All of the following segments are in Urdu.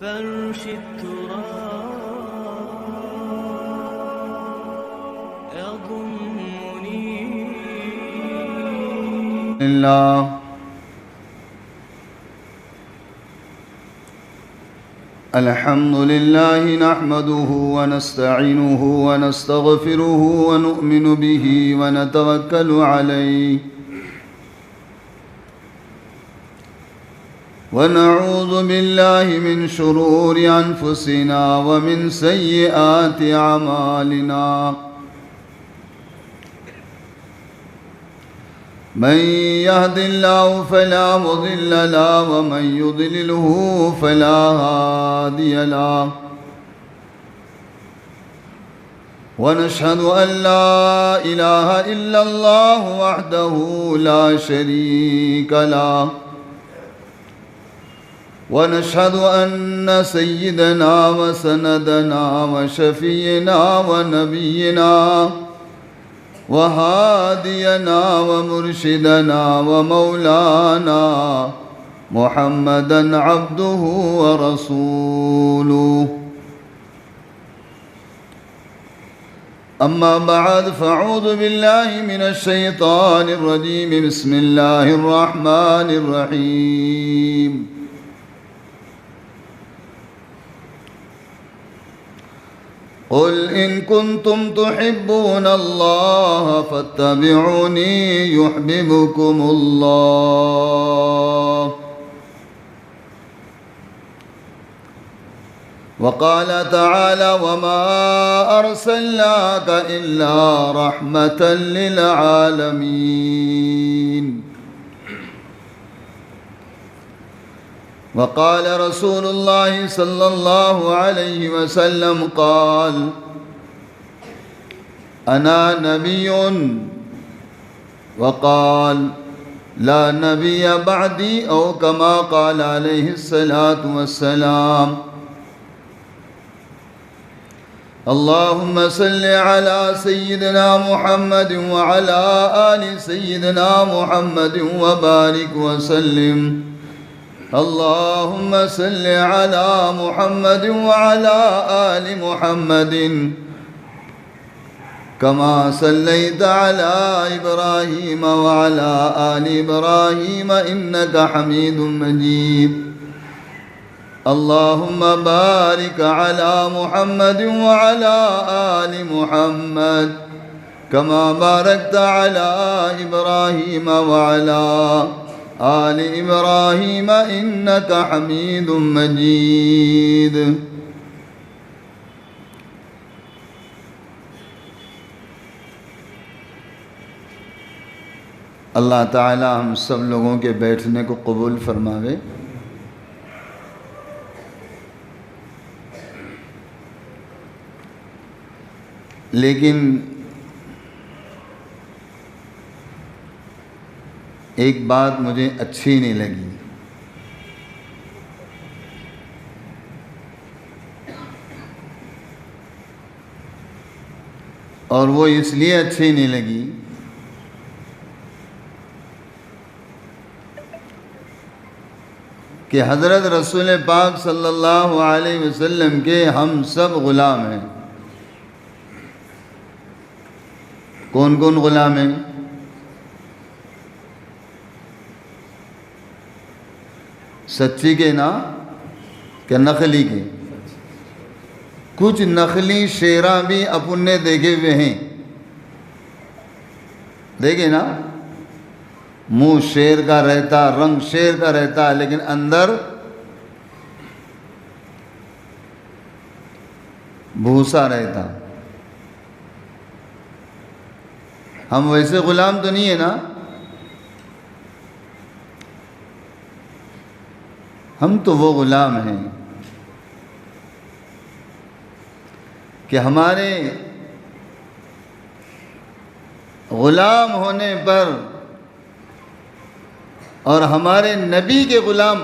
فرش التراب يضمني لله الحمد لله نحمده ونستعينه ونستغفره ونؤمن به ونتوكل عليه ونعوذ بالله من شرور أنفسنا ومن سيئات أعمالنا من يهد الله فلا مضل له ومن يضلله فلا هادي له ونشهد أن لا إله إلا الله وحده لا شريك له ونشهد أن سيدنا وسندنا وشفينا ونبينا وهادينا ومرشدنا ومولانا محمدا عبده ورسوله أما بعد فأعوذ بالله من الشيطان الرجيم بسم الله الرحمن الرحيم قل إن كنتم تحبون الله فاتبعوني يحببكم الله وقال تعالى وما أرسلناك إلا رحمة للعالمين وقال رسول الله صلى الله عليه وسلم قال أنا نبي وقال لا نبي بعدي أو كما قال عليه الصلاة والسلام اللهم صل على سيدنا محمد وعلى آل سيدنا محمد وبارك وسلم اللهم صل على محمد وعلى آل محمد كما صليت على إبراهيم وعلى آل إبراهيم إنك حميد مجيد اللهم بارك على محمد وعلى آل محمد كما باركت على إبراهيم وعلى آل إبراهيم إنك حميد مجيد اللہ تعالی ہم سب لوگوں کے بیٹھنے کو قبول فرماوے۔ لیکن ایک بات مجھے اچھی نہیں لگی، اور وہ اس لیے اچھی نہیں لگی کہ حضرت رسول پاک صلی اللہ علیہ وسلم کے ہم سب غلام ہیں۔ کون کون غلام ہیں؟ سچی کے نا کہ نقلی کے؟ کچھ نقلی شیراں بھی اپن نے دیکھے ہوئے ہیں، دیکھے نا، منہ شیر کا رہتا، رنگ شیر کا رہتا، لیکن اندر بھوسا رہتا۔ ہم ویسے غلام تو نہیں ہے نا، ہم تو وہ غلام ہیں کہ ہمارے غلام ہونے پر اور ہمارے نبی کے غلام،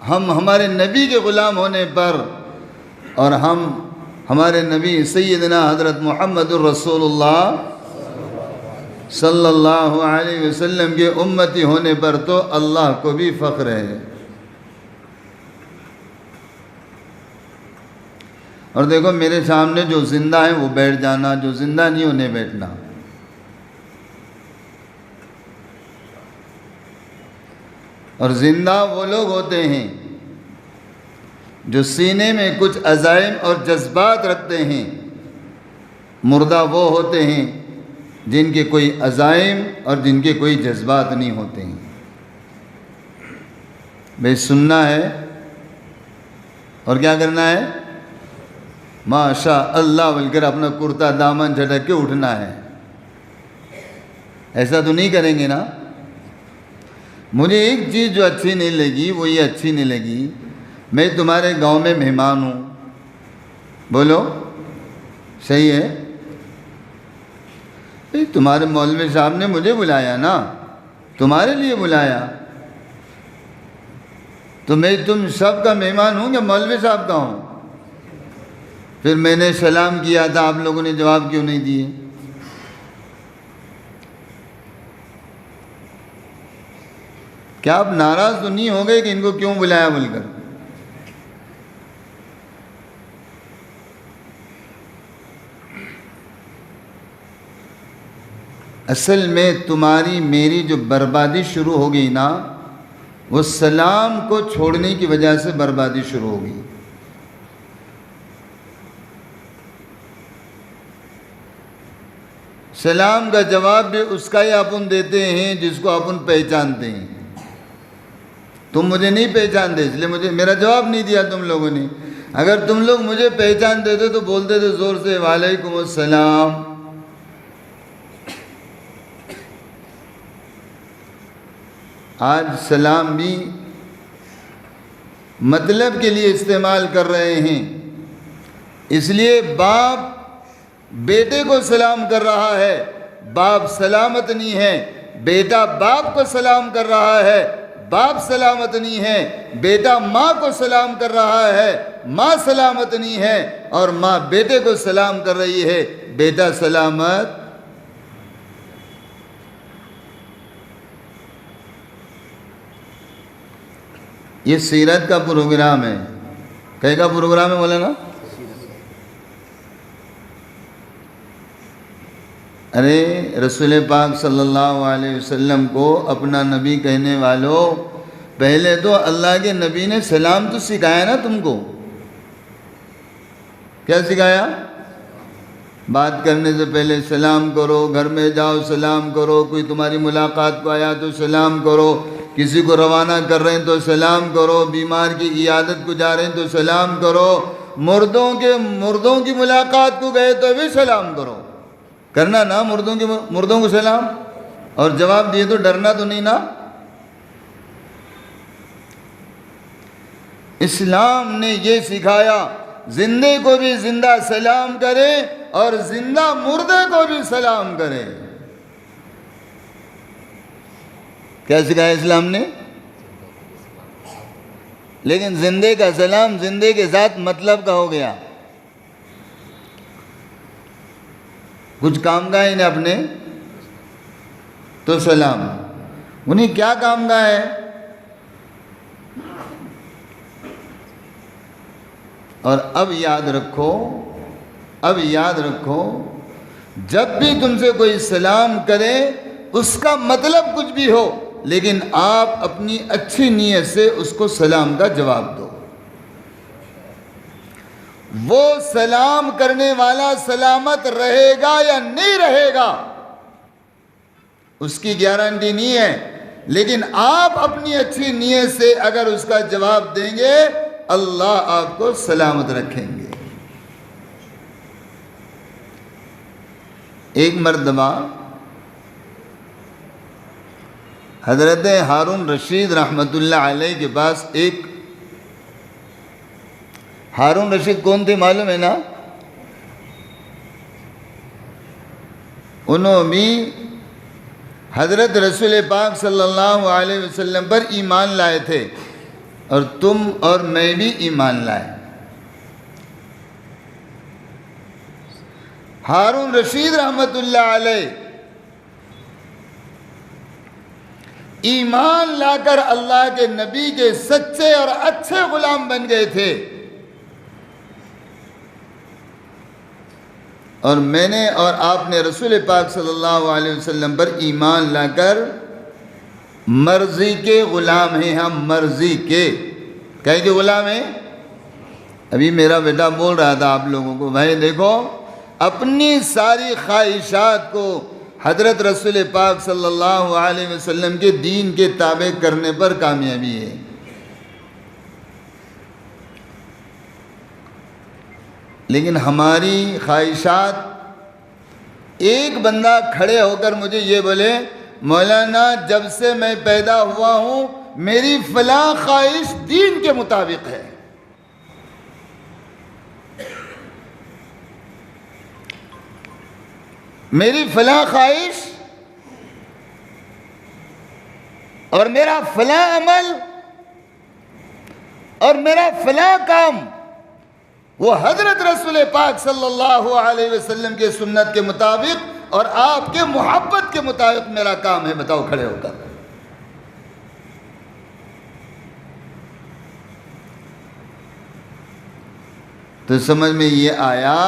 ہم ہمارے نبی کے غلام ہونے پر اور ہم ہمارے نبی سیدنا حضرت محمد الرسول اللہ صلی اللہ علیہ وسلم کے امتی ہونے پر تو اللہ کو بھی فخر ہے۔ اور دیکھو میرے سامنے جو زندہ ہیں وہ بیٹھ جانا، جو زندہ نہیں انہیں بیٹھنا۔ اور زندہ وہ لوگ ہوتے ہیں جو سینے میں کچھ عزائم اور جذبات رکھتے ہیں، مردہ وہ ہوتے ہیں جن کے کوئی عزائم اور جن کے کوئی جذبات نہیں ہوتے ہیں۔ بھئی سننا ہے اور کیا کرنا ہے؟ ماشاء اللہ بول کر اپنا کرتا دامن جھٹک کے اٹھنا ہے۔ ایسا تو نہیں کریں گے نا؟ مجھے ایک چیز جو اچھی نہیں لگی وہ یہ اچھی نہیں لگی، میں تمہارے گاؤں میں مہمان ہوں، بولو صحیح ہے؟ تمہارے مولوی صاحب نے مجھے بلایا نا، تمہارے لیے بلایا، تو میں تم سب کا مہمان ہوں یا مولوی صاحب کا ہوں؟ پھر میں نے سلام کیا تھا، آپ لوگوں نے جواب کیوں نہیں دیے؟ کیا آپ ناراض تو نہیں ہو گئے کہ ان کو کیوں بلایا بول کر؟ اصل میں تمہاری میری جو بربادی شروع ہو گئی نا، وہ سلام کو چھوڑنے کی وجہ سے بربادی شروع ہو گئی۔ سلام کا جواب بھی اس کا ہی اپن دیتے ہیں جس کو اپن پہچانتے ہیں۔ تم مجھے نہیں پہچانتے اس لیے میرا جواب نہیں دیا تم لوگوں نے۔ اگر تم لوگ مجھے پہچانتے تھے تو بولتے تھے زور سے وعلیکم السلام۔ آج سلام بھی مطلب کے لیے استعمال کر رہے ہیں، اس لیے باپ بیٹے کو سلام کر رہا ہے، باپ سلامت نہیں ہے، بیٹا باپ کو سلام کر رہا ہے، باپ سلامت نہیں ہے، بیٹا ماں کو سلام کر رہا ہے، ماں سلامت نہیں ہے، اور ماں بیٹے کو سلام کر رہی ہے، بیٹا سلامت۔ یہ سیرت کا پروگرام ہے۔ کہے کا پروگرام ہے بولے نا؟ ارے رسول پاک صلی اللہ علیہ وسلم کو اپنا نبی کہنے والوں، پہلے تو اللہ کے نبی نے سلام تو سکھایا نا تم کو۔ کیا سکھایا؟ بات کرنے سے پہلے سلام کرو، گھر میں جاؤ سلام کرو، کوئی تمہاری ملاقات کو آیا تو سلام کرو، کسی کو روانہ کر رہے ہیں تو سلام کرو، بیمار کی عیادت کو جا رہے ہیں تو سلام کرو، مردوں کی ملاقات کو گئے تو بھی سلام کرو۔ کرنا نا مردوں کو سلام؟ اور جواب دیے تو ڈرنا تو نہیں نا؟ اسلام نے یہ سکھایا زندے کو بھی زندہ سلام کرے اور زندہ مردے کو بھی سلام کرے۔ کیا سکھایا اسلام نے؟ لیکن زندے کا سلام زندے کے ذات مطلب کا ہو گیا۔ کچھ کام گاہ ہیں اپنے تو سلام، انہیں کیا کام گاہ ہے؟ اور اب یاد رکھو، جب بھی تم سے کوئی سلام کرے اس کا مطلب کچھ بھی ہو، لیکن آپ اپنی اچھی نیت سے اس کو سلام کا جواب دو۔ وہ سلام کرنے والا سلامت رہے گا یا نہیں رہے گا اس کی گارنٹی نہیں ہے، لیکن آپ اپنی اچھی نیت سے اگر اس کا جواب دیں گے اللہ آپ کو سلامت رکھیں گے۔ ایک مرتبہ حضرت ہارون رشید رحمۃ اللہ علیہ کے پاس ہارون رشید کون تھے معلوم ہے نا؟ انہوں بھی حضرت رسول پاک صلی اللہ علیہ وسلم پر ایمان لائے تھے، اور تم اور میں بھی ایمان لائے۔ ہارون رشید رحمۃ اللہ علیہ ایمان لا کر اللہ کے نبی کے سچے اور اچھے غلام بن گئے تھے، اور میں نے اور آپ نے رسول پاک صلی اللہ علیہ وسلم پر ایمان لا کر مرضی کے غلام ہیں. ہم مرضی کے کہیں کہ غلام ہیں. ابھی میرا بیٹا بول رہا تھا آپ لوگوں کو، بھائی دیکھو اپنی ساری خواہشات کو حضرت رسول پاک صلی اللہ علیہ وسلم کے دین کے تابع کرنے پر کامیابی ہے. لیکن ہماری خواہشات، ایک بندہ کھڑے ہو کر مجھے یہ بولے مولانا جب سے میں پیدا ہوا ہوں میری فلاں خواہش دین کے مطابق ہے، میری فلاں خواہش اور میرا فلاں عمل اور میرا فلاں کام وہ حضرت رسول پاک صلی اللہ علیہ وسلم کے سنت کے مطابق اور آپ کے محبت کے مطابق میرا کام ہے. بتاؤ کھڑے ہو کر. تو سمجھ میں یہ آیا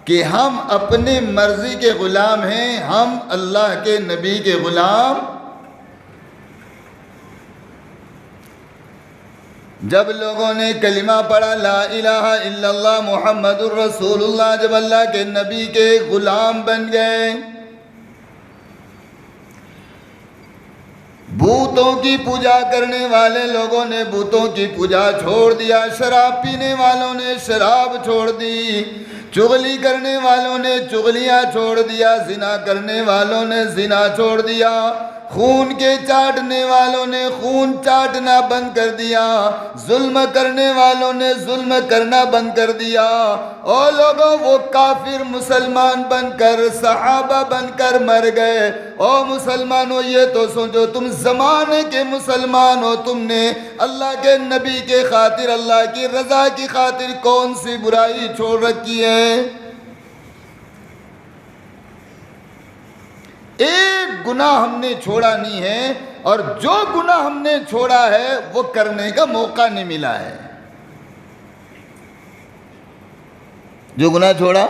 کہ ہم اپنے مرضی کے غلام ہیں، ہم اللہ کے نبی کے غلام. جب لوگوں نے کلمہ پڑھا لا الہ الا اللہ محمد الرسول اللہ، جب اللہ کے نبی کے غلام بن گئے، بتوں کی پوجا کرنے والے لوگوں نے بتوں کی پوجا چھوڑ دیا، شراب پینے والوں نے شراب چھوڑ دی، چغلی کرنے والوں نے چغلیاں چھوڑ دیا، زنا کرنے والوں نے زنا چھوڑ دیا، خون کے چاٹنے والوں نے خون چاٹنا بند کر دیا، ظلم کرنے والوں نے ظلم کرنا بند کر دیا. اور لوگوں وہ کافر مسلمان بن کر صحابہ بن کر مر گئے. او مسلمانوں یہ تو سوچو تم زمانے کے مسلمان ہو، تم نے اللہ کے نبی کے خاطر اللہ کی رضا کی خاطر کون سی برائی چھوڑ رکھی ہے؟ ایک گناہ ہم نے چھوڑا نہیں ہے، اور جو گناہ ہم نے چھوڑا ہے وہ کرنے کا موقع نہیں ملا ہے. جو گناہ چھوڑا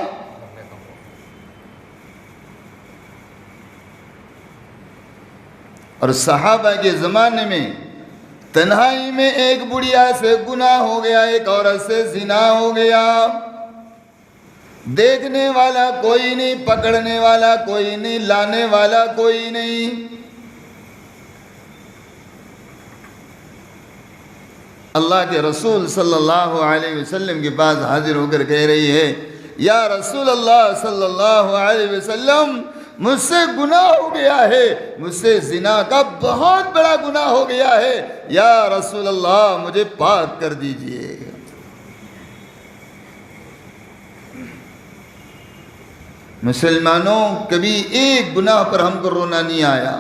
اور صحابہ کے زمانے میں تنہائی میں ایک بڑھیا سے گناہ ہو گیا، ایک عورت سے زنا ہو گیا، دیکھنے والا کوئی نہیں، پکڑنے والا کوئی نہیں، لانے والا کوئی نہیں. اللہ کے رسول صلی اللہ علیہ وسلم کے پاس حاضر ہو کر کہہ رہی ہے یا رسول اللہ صلی اللہ علیہ وسلم مجھ سے گناہ ہو گیا ہے، مجھ سے زنا کا بہت بڑا گناہ ہو گیا ہے، یا رسول اللہ مجھے پاک کر دیجئے. مسلمانوں کبھی ایک گناہ پر ہم کو رونا نہیں آیا.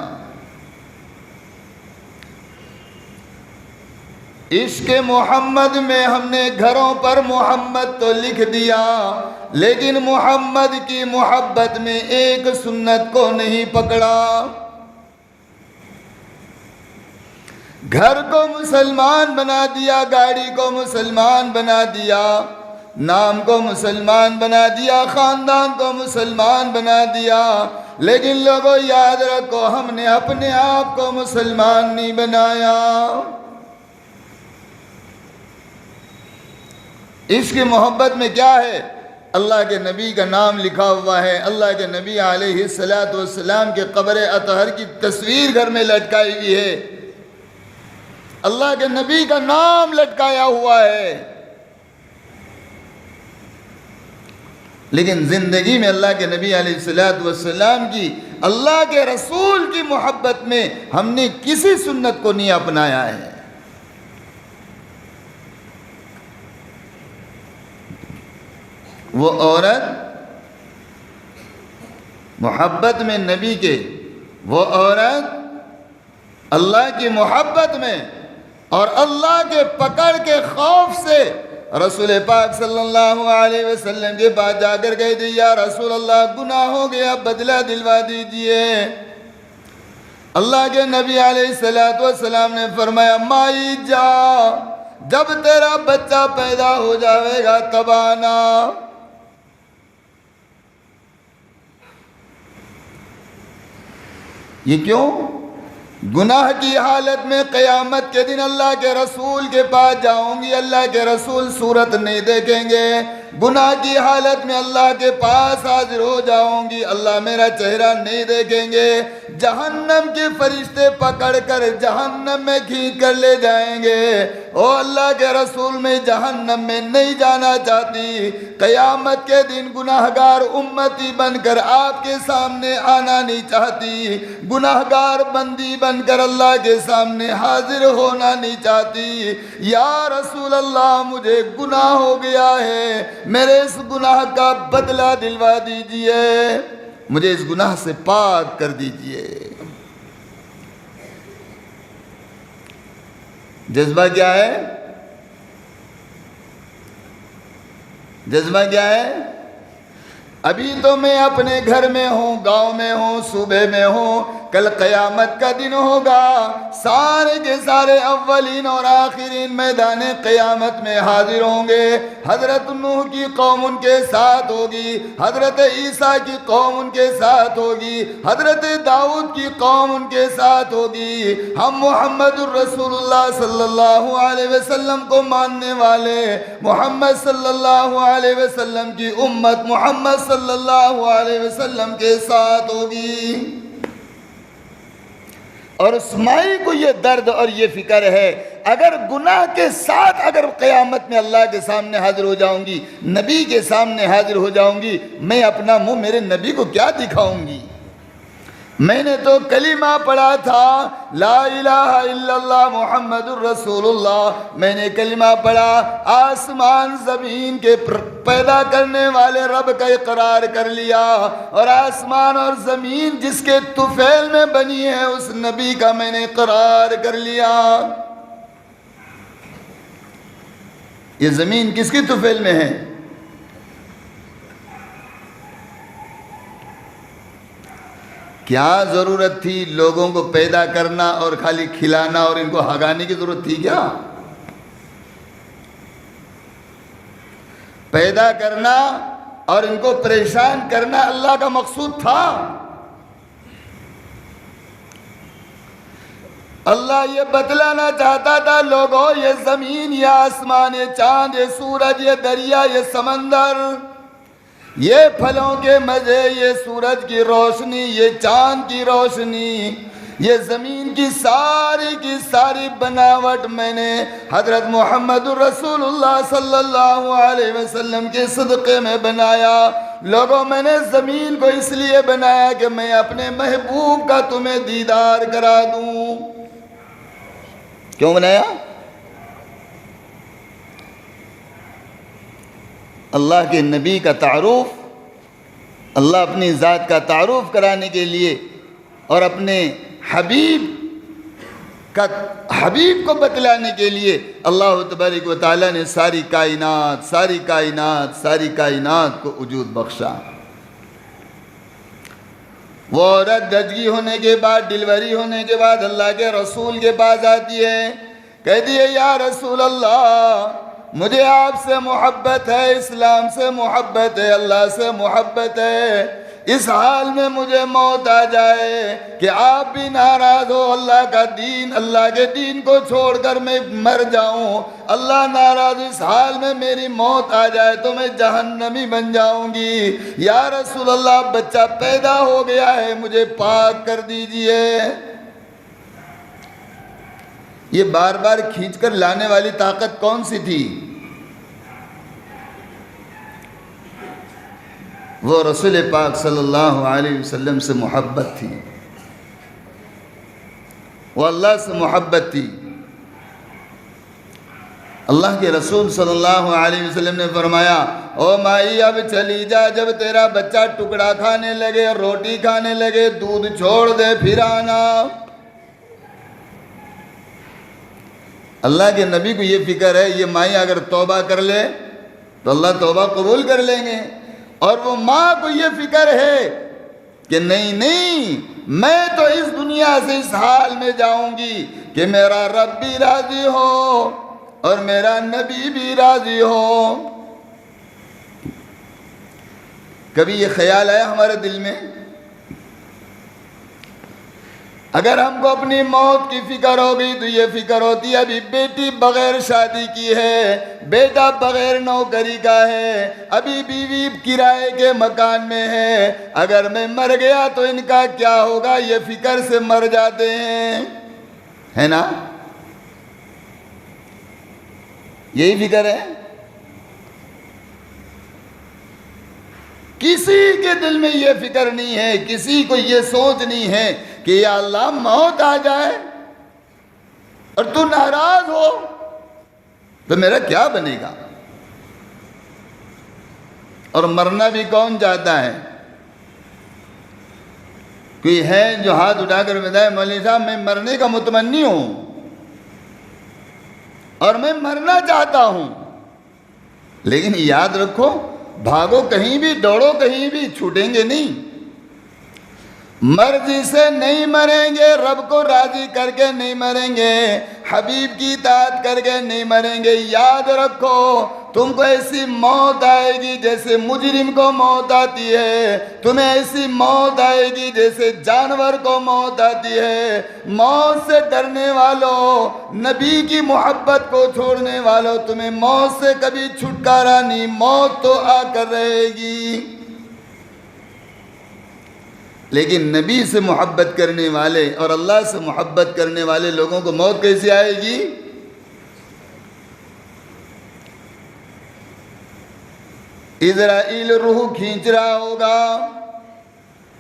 عشق محمد میں ہم نے گھروں پر محمد تو لکھ دیا، لیکن محمد کی محبت میں ایک سنت کو نہیں پکڑا. گھر کو مسلمان بنا دیا، گاڑی کو مسلمان بنا دیا، نام کو مسلمان بنا دیا، خاندان کو مسلمان بنا دیا، لیکن لوگوں یاد رکھو ہم نے اپنے آپ کو مسلمان نہیں بنایا. اس کی محبت میں کیا ہے؟ اللہ کے نبی کا نام لکھا ہوا ہے، اللہ کے نبی علیہ السلام کے قبر اطہر کی تصویر گھر میں لٹکائی ہوئی ہے، اللہ کے نبی کا نام لٹکایا ہوا ہے. لیکن زندگی میں اللہ کے نبی علیہ السلام کی، اللہ کے رسول کی محبت میں ہم نے کسی سنت کو نہیں اپنایا ہے. وہ عورت محبت میں نبی کے، وہ عورت اللہ کی محبت میں اور اللہ کے پکڑ کے خوف سے رسول پاک صلی اللہ علیہ وسلم کے پاس جا کر کہہ دی یا رسول اللہ گناہ ہو گیا، بدلہ دلوا دیجئے. اللہ کے نبی علیہ السلام نے فرمایا مائی جا، جب تیرا بچہ پیدا ہو جاوے گا تب آنا. یہ کیوں؟ گناہ کی حالت میں قیامت کے دن اللہ کے رسول کے پاس جاؤں گی، اللہ کے رسول صورت نہیں دیکھیں گے۔ گناہ کی حالت میں اللہ کے پاس حاضر ہو جاؤں گی، اللہ میرا چہرہ نہیں دیکھیں گے۔ جہنم کے فرشتے پکڑ کر جہنم میں کھینچ کر لے جائیں گے۔ او اللہ کے رسول، میں جہنم میں نہیں جانا چاہتی۔ قیامت کے دن گناہگار امتی بن کر آپ کے سامنے آنا نہیں چاہتی، گناہگار بندی بن کر اللہ کے سامنے حاضر ہونا نہیں چاہتی۔ یا رسول اللہ، مجھے گناہ ہو گیا ہے، میرے اس گناہ کا بدلہ دلوا دیجئے، مجھے اس گناہ سے پاک کر دیجئے۔ جذبہ کیا ہے؟ جذبہ کیا ہے؟ ابھی تو میں اپنے گھر میں ہوں، گاؤں میں ہوں، صوبے میں ہوں، کل قیامت کا دن ہوگا، سارے کے سارے اولین اور آخرین میدان قیامت میں حاضر ہوں گے۔ حضرت نوح کی قوم ان کے ساتھ ہوگی، حضرت عیسیٰ کی قوم ان کے ساتھ ہوگی، حضرت داؤد کی قوم ان کے ساتھ ہوگی۔ ہم محمد الرسول اللہ صلی اللہ علیہ وسلم کو ماننے والے، محمد صلی اللہ علیہ وسلم کی امت محمد صلی اللہ علیہ وسلم کے ساتھ ہوگی۔ اور اس مائی کو یہ درد اور یہ فکر ہے، اگر گناہ کے ساتھ اگر قیامت میں اللہ کے سامنے حاضر ہو جاؤں گی، نبی کے سامنے حاضر ہو جاؤں گی، میں اپنا منہ میرے نبی کو کیا دکھاؤں گی؟ میں نے تو کلمہ پڑھا تھا، لا الہ الا اللہ محمد الرسول اللہ، میں نے کلمہ پڑھا، آسمان زمین کے پیدا کرنے والے رب کا اقرار کر لیا، اور آسمان اور زمین جس کے طفیل میں بنی ہے اس نبی کا میں نے اقرار کر لیا۔ یہ زمین کس کی طفیل میں ہے؟ کیا ضرورت تھی لوگوں کو پیدا کرنا اور خالی کھلانا اور ان کو ہگانے کی ضرورت تھی کیا؟ پیدا کرنا اور ان کو پریشان کرنا اللہ کا مقصود تھا۔ اللہ یہ بتلانا چاہتا تھا، لوگوں یہ زمین، یہ آسمان، یہ چاند، یہ سورج، یہ دریا، یہ سمندر، یہ پھلوں کے مزے، یہ سورج کی روشنی، یہ چاند کی روشنی، یہ زمین کی ساری بناوٹ میں نے حضرت محمد الرسول اللہ صلی اللہ علیہ وسلم کے صدقے میں بنایا۔ لوگوں، میں نے زمین کو اس لیے بنایا کہ میں اپنے محبوب کا تمہیں دیدار کرا دوں۔ کیوں بنایا؟ اللہ کے نبی کا تعارف، اللہ اپنی ذات کا تعارف کرانے کے لیے اور اپنے حبیب کو بتلانے کے لیے اللہ تبارک و تعالیٰ نے ساری کائنات کو وجود بخشا۔ وہ عورت دجگی ہونے کے بعد، ڈیلیوری ہونے کے بعد اللہ کے رسول کے پاس آتی ہے، کہتی ہے یا رسول اللہ، مجھے آپ سے محبت ہے، اسلام سے محبت ہے، اللہ سے محبت ہے، اس حال میں مجھے موت آ جائے کہ آپ بھی ناراض ہو، اللہ کے دین کو چھوڑ کر میں مر جاؤں، اللہ ناراض، اس حال میں میری موت آ جائے تو میں جہنمی بن جاؤں گی۔ یا رسول اللہ، بچہ پیدا ہو گیا ہے، مجھے پاک کر دیجئے۔ یہ بار بار کھینچ کر لانے والی طاقت کون سی تھی؟ وہ رسول پاک صلی اللہ علیہ وسلم سے محبت تھی، وہ اللہ سے محبت تھی۔ اللہ کے رسول صلی اللہ علیہ وسلم نے فرمایا، او مائی اب چلی جا، جب تیرا بچہ ٹکڑا کھانے لگے، روٹی کھانے لگے، دودھ چھوڑ دے، پھر آنا۔ اللہ کے نبی کو یہ فکر ہے، یہ مائی اگر توبہ کر لے تو اللہ توبہ قبول کر لیں گے، اور وہ ماں کو یہ فکر ہے کہ نہیں، میں تو اس دنیا سے اس حال میں جاؤں گی کہ میرا رب بھی راضی ہو اور میرا نبی بھی راضی ہو۔ کبھی یہ خیال آیا ہمارے دل میں اگر ہم کو اپنی موت کی فکر ہو گئی تو یہ فکر ہوتی ہے ابھی بیٹی بغیر شادی کی ہے، بیٹا بغیر نوکری کا ہے، ابھی بیوی کرائے کے مکان میں ہے، اگر میں مر گیا تو ان کا کیا ہوگا، یہ فکر سے مر جاتے ہیں، ہے نا؟ یہی فکر ہے. کسی کے دل میں یہ فکر نہیں ہے، کسی کو یہ سوچ نہیں ہے کہ یا اللہ موت آ جائے اور تو ناراض ہو تو میرا کیا بنے گا. اور مرنا بھی کون چاہتا ہے؟ کوئی ہے جو ہاتھ اٹھا کر بتائے مولوی صاحب میں مرنے کا متمنی ہوں اور میں مرنا چاہتا ہوں، لیکن یاد رکھو بھاگو کہیں بھی، دوڑو کہیں بھی، چھوٹیں گے نہیں. مرضی سے نہیں مریں گے، رب کو راضی کر کے نہیں مریں گے، حبیب کی اطاعت کر کے نہیں مریں گے. یاد رکھو تم کو ایسی موت آئے گی جیسے مجرم کو موت آتی ہے، تمہیں ایسی موت آئے گی جیسے جانور کو موت آتی ہے. موت سے ڈرنے والوں، نبی کی محبت کو چھوڑنے والوں، تمہیں موت سے کبھی چھٹکارا نہیں، موت تو آ کر رہے گی. لیکن نبی سے محبت کرنے والے اور اللہ سے محبت کرنے والے لوگوں کو موت کیسے آئے گی؟ اسرائیل روح کھینچ رہا ہوگا.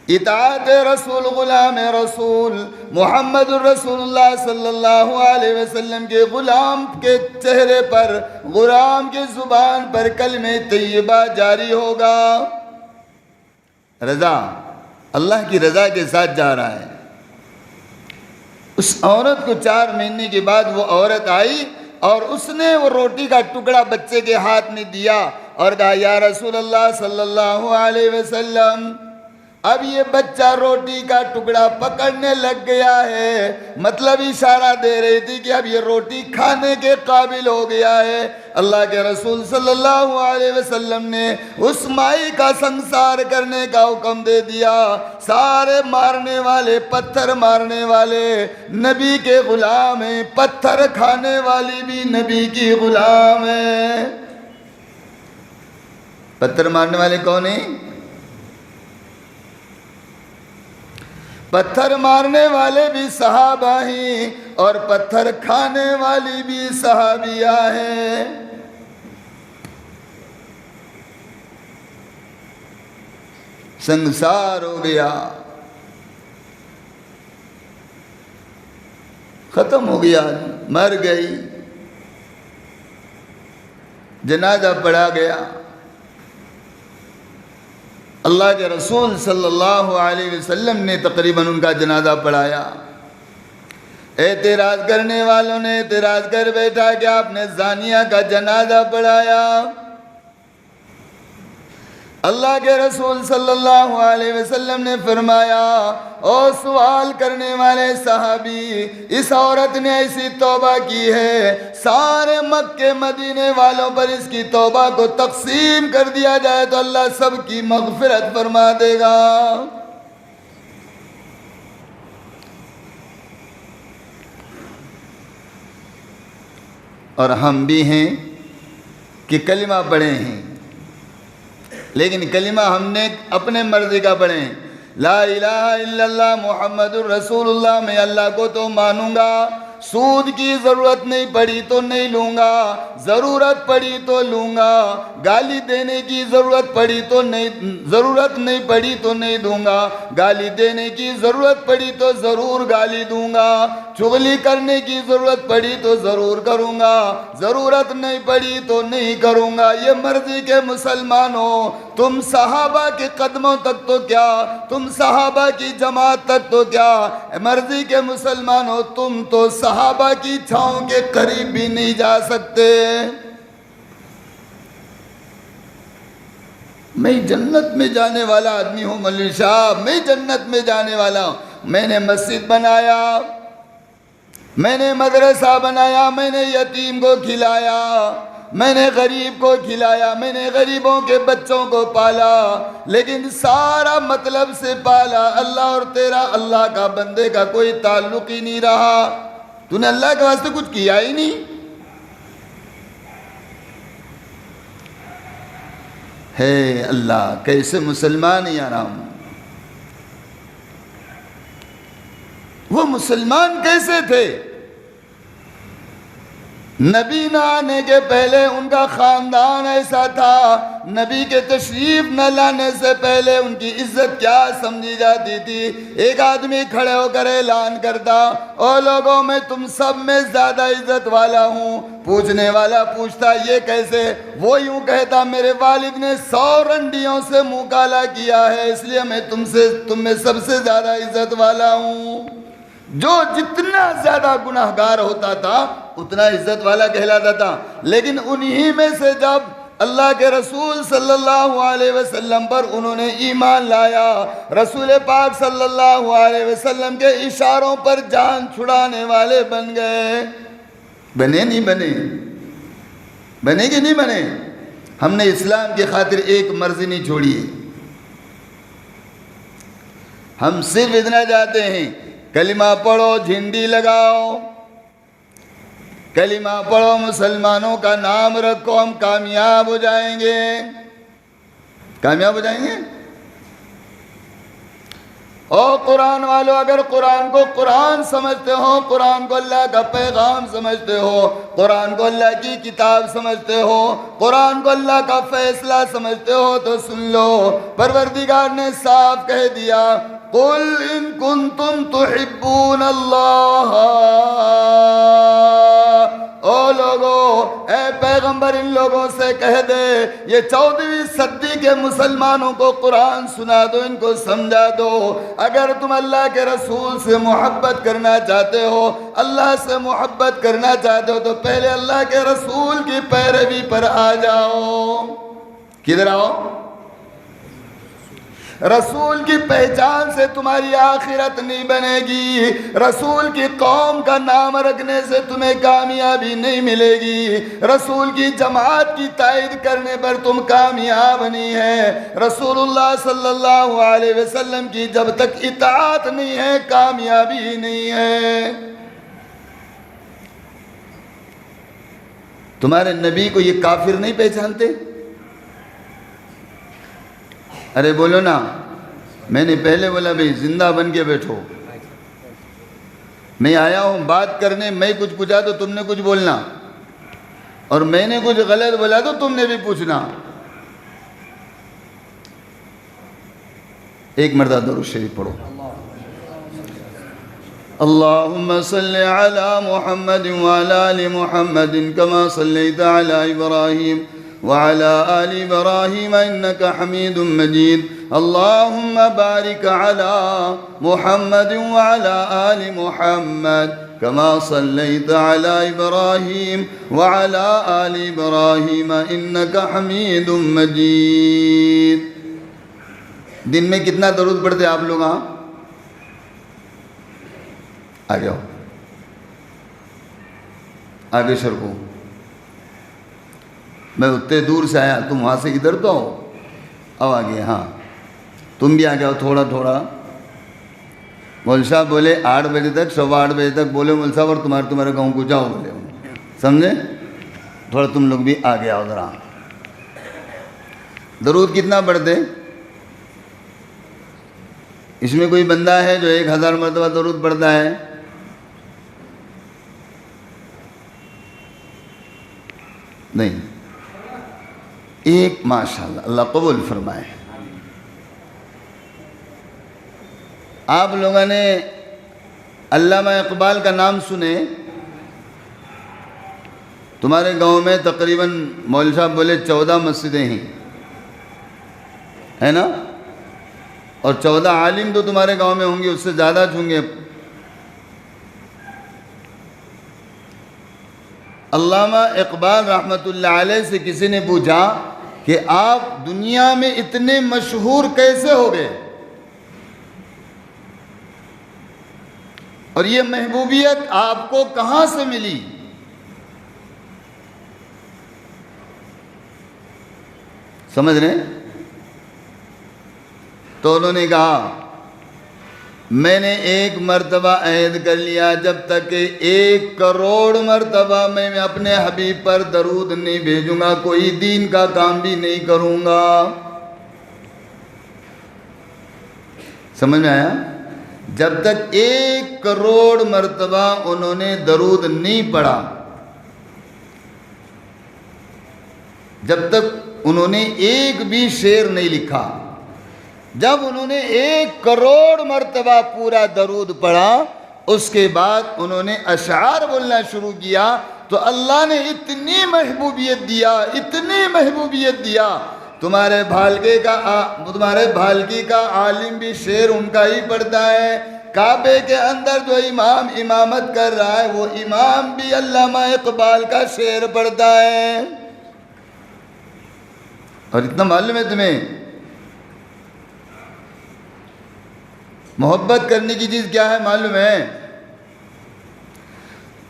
اطاعت رسول غلام رسول محمد الرسول اللہ صلی اللہ علیہ وسلم کے غلام کے چہرے پر، غلام کے زبان پر کلمہ طیبہ جاری ہوگا. رضا، اللہ کی رضا کے ساتھ جا رہا ہے. اس عورت کو 4 مہینے کے بعد وہ عورت آئی اور اس نے وہ روٹی کا ٹکڑا بچے کے ہاتھ میں دیا اور کہا یا رسول اللہ صلی اللہ علیہ وسلم. اب یہ بچہ روٹی کا ٹکڑا پکڑنے لگ گیا ہے، مطلب اشارہ دے رہی تھی کہ اب یہ روٹی کھانے کے قابل ہو گیا ہے. اللہ کے رسول صلی اللہ علیہ وسلم نے اس مائی کا سنسار کرنے کا حکم دے دیا. سارے مارنے والے، پتھر مارنے والے نبی کے غلام ہیں، پتھر کھانے والی بھی نبی کی غلام ہیں. پتھر مارنے والے کون ہیں؟ پتھر مارنے والے بھی صحابہ ہیں اور پتھر کھانے والی بھی صحابیہ ہیں. سنسار ہو گیا، ختم ہو گیا، مر گئی، جنازہ پڑھا گیا. اللہ کے رسول صلی اللہ علیہ وسلم نے تقریباً ان کا جنازہ پڑھایا. اعتراض کرنے والوں نے اعتراض کر بیٹھا کہ آپ نے زانیہ کا جنازہ پڑھایا. اللہ کے رسول صلی اللہ علیہ وسلم نے فرمایا او سوال کرنے والے صحابی، اس عورت نے ایسی توبہ کی ہے، سارے مکے مدینے والوں پر اس کی توبہ کو تقسیم کر دیا جائے تو اللہ سب کی مغفرت فرما دے گا. اور ہم بھی ہیں کہ کلمہ پڑھے ہیں، لیکن کلمہ ہم نے اپنے مرضی کا پڑھیں. لا الہ الا اللہ محمد الرسول اللہ، میں اللہ کو تو مانوں گا، سود کی ضرورت نہیں پڑی تو نہیں لوں گا، ضرورت پڑی تو لوں گا، گالی دینے کی ضرورت پڑی تو نہیں دوں گا، گالی دینے کی ضرورت پڑی تو ضرور گالی دوں گا، چغلی کرنے کی ضرورت پڑی تو ضرور کروں گا، ضرورت نہیں پڑی تو نہیں کروں گا. یہ مرضی کے مسلمانوں، تم صحابہ کے قدموں تک تو کیا، تم صحابہ کی جماعت تک تو کیا، مرضی کے مسلمانوں تم تو صحابہ کی چھاؤں کے قریب بھی نہیں جا سکتے. میں جنت میں جانے والا آدمی ہوں مولوی صاحب، میں جنت میں جانے والا ہوں. میں نے مسجد بنایا، میں نے مدرسہ بنایا، میں نے یتیم کو کھلایا، میں نے غریب کو کھلایا، میں نے غریبوں کے بچوں کو پالا، لیکن سارا مطلب سے پالا، اللہ اور تیرا اللہ کا بندے کا کوئی تعلق ہی نہیں رہا، تو نے اللہ کے واسطے کچھ کیا ہی نہیں ہے۔ اللہ کیسے مسلمان یا رام، وہ مسلمان کیسے تھے؟ نبی نہ آنے کے پہلے ان کا خاندان ایسا تھا، نبی کے تشریف نہ لانے سے پہلے ان کی عزت کیا سمجھی جاتی تھی؟ ایک آدمی کھڑے ہو کر اعلان کرتا، او لوگوں میں تم سب میں زیادہ عزت والا ہوں۔ پوچھنے والا پوچھتا یہ کیسے؟ وہ یوں کہتا میرے والد نے 100 رنڈیوں سے منہ کالا کیا ہے، اس لیے میں تم میں سب سے زیادہ عزت والا ہوں۔ جو جتنا زیادہ گناہگار ہوتا تھا اتنا عزت والا کہلاتا تھا، لیکن انہی میں سے جب اللہ کے رسول صلی اللہ علیہ وسلم پر انہوں نے ایمان لایا، رسول پاک صلی اللہ علیہ وسلم کے اشاروں پر جان چھڑانے والے بن گئے۔ بنے نہیں بنے؟ بنے کہ نہیں بنے؟ ہم نے اسلام کی خاطر ایک مرضی نہیں چھوڑی ہے، ہم صرف اتنا چاہتے ہیں کلمہ پڑھو، جھنڈی لگاؤ، کلمہ پڑھو، مسلمانوں کا نام رکھو، ہم کامیاب ہو جائیں گے، کامیاب ہو جائیں گے۔ او قرآن والو، اگر قرآن کو قرآن سمجھتے ہو، قرآن کو اللہ کا پیغام سمجھتے ہو، قرآن کو اللہ کی کتاب سمجھتے ہو، قرآن کو اللہ کا فیصلہ سمجھتے ہو تو سن لو، پروردگار نے صاف کہہ دیا قُلْ إِن كُنتُمْ تُحِبُّونَ اللَّهَ، او لوگو، اے پیغمبر ان لوگوں سے کہہ دے، یہ 14ویں صدی کے مسلمانوں کو قرآن سنا دو، ان کو سمجھا دو، اگر تم اللہ کے رسول سے محبت کرنا چاہتے ہو، اللہ سے محبت کرنا چاہتے ہو تو پہلے اللہ کے رسول کی پیروی پر آ جاؤ۔ کدھر آؤ؟ رسول کی پہچان سے تمہاری آخرت نہیں بنے گی، رسول کی قوم کا نام رکھنے سے تمہیں کامیابی نہیں ملے گی، رسول کی جماعت کی تائید کرنے پر تم کامیاب نہیں ہے، رسول اللہ صلی اللہ علیہ وسلم کی جب تک اطاعت نہیں ہے کامیابی نہیں ہے۔ تمہارے نبی کو یہ کافر نہیں پہچانتے؟ ارے بولو نا، میں نے پہلے بولا بھئی زندہ بن کے بیٹھو، میں آیا ہوں بات کرنے، میں کچھ پوچھا تو تم نے کچھ بولنا، اور میں نے کچھ غلط بولا تو تم نے بھی پوچھنا۔ ایک مرتبہ درود شریف پڑھو۔ اللہم صلی علی محمد وعلی آل محمد کما صلیت علی ابراہیم وعلى آل إبراهيم إنك حميد مجيد اللهم بارك على محمد وعلى آل محمد كما صليت على إبراهيم وعلى آل إبراهيم إنك حميد مجيد۔ دن میں کتنا درود پڑھتے آپ لوگ؟ ہاں آگے آؤ، آگے شرکو، میں اتنے دور سے آیا، تم وہاں سے ادھر تو آؤ، اب آگے، ہاں تم بھی آگے آؤ تھوڑا تھوڑا۔ مول صاحب بولے 8 بجے تک، 8:15 بجے تک بولے مول صاحب، اور تمہارے گاؤں کو جاؤ بولے، سمجھے؟ تھوڑا تم لوگ بھی آگے آؤ ذرا۔ درود کتنا پڑھتے؟ اس میں کوئی بندہ ہے جو 1000 مرتبہ درود پڑھتا ہے؟ نہیں، ایک ماشاءاللہ، اللہ قبول فرمائے۔ آپ لوگوں نے علامہ اقبال کا نام سنے؟ تمہارے گاؤں میں تقریباً مول صاحب بولے 14 مسجدیں ہیں، ہے نا؟ اور 14 عالم تو تمہارے گاؤں میں ہوں گے، اس سے زیادہ ہوں گے۔ علامہ اقبال رحمۃ اللہ علیہ سے کسی نے پوچھا کہ آپ دنیا میں اتنے مشہور کیسے ہو گئے، اور یہ محبوبیت آپ کو کہاں سے ملی؟ سمجھ رہے ہیں؟ تو انہوں نے کہا میں نے 1 مرتبہ عہد کر لیا جب تک کہ 1 کروڑ مرتبہ میں اپنے حبیب پر درود نہیں بھیجوں گا کوئی دین کا کام بھی نہیں کروں گا. سمجھ میں آیا؟ جب تک 1 کروڑ مرتبہ انہوں نے درود نہیں پڑھا، جب تک انہوں نے ایک بھی شعر نہیں لکھا، جب انہوں نے 1 کروڑ مرتبہ پورا درود پڑھا اس کے بعد انہوں نے اشعار بولنا شروع کیا تو اللہ نے اتنی محبوبیت دیا تمہارے بھالکی کا عالم بھی شعر ان کا ہی پڑھتا ہے، کعبے کے اندر جو امام امامت کر رہا ہے وہ امام بھی علامہ اقبال کا شعر پڑھتا ہے. اور اتنا معلوم ہے تمہیں محبت کرنے کی چیز کیا ہے معلوم ہے؟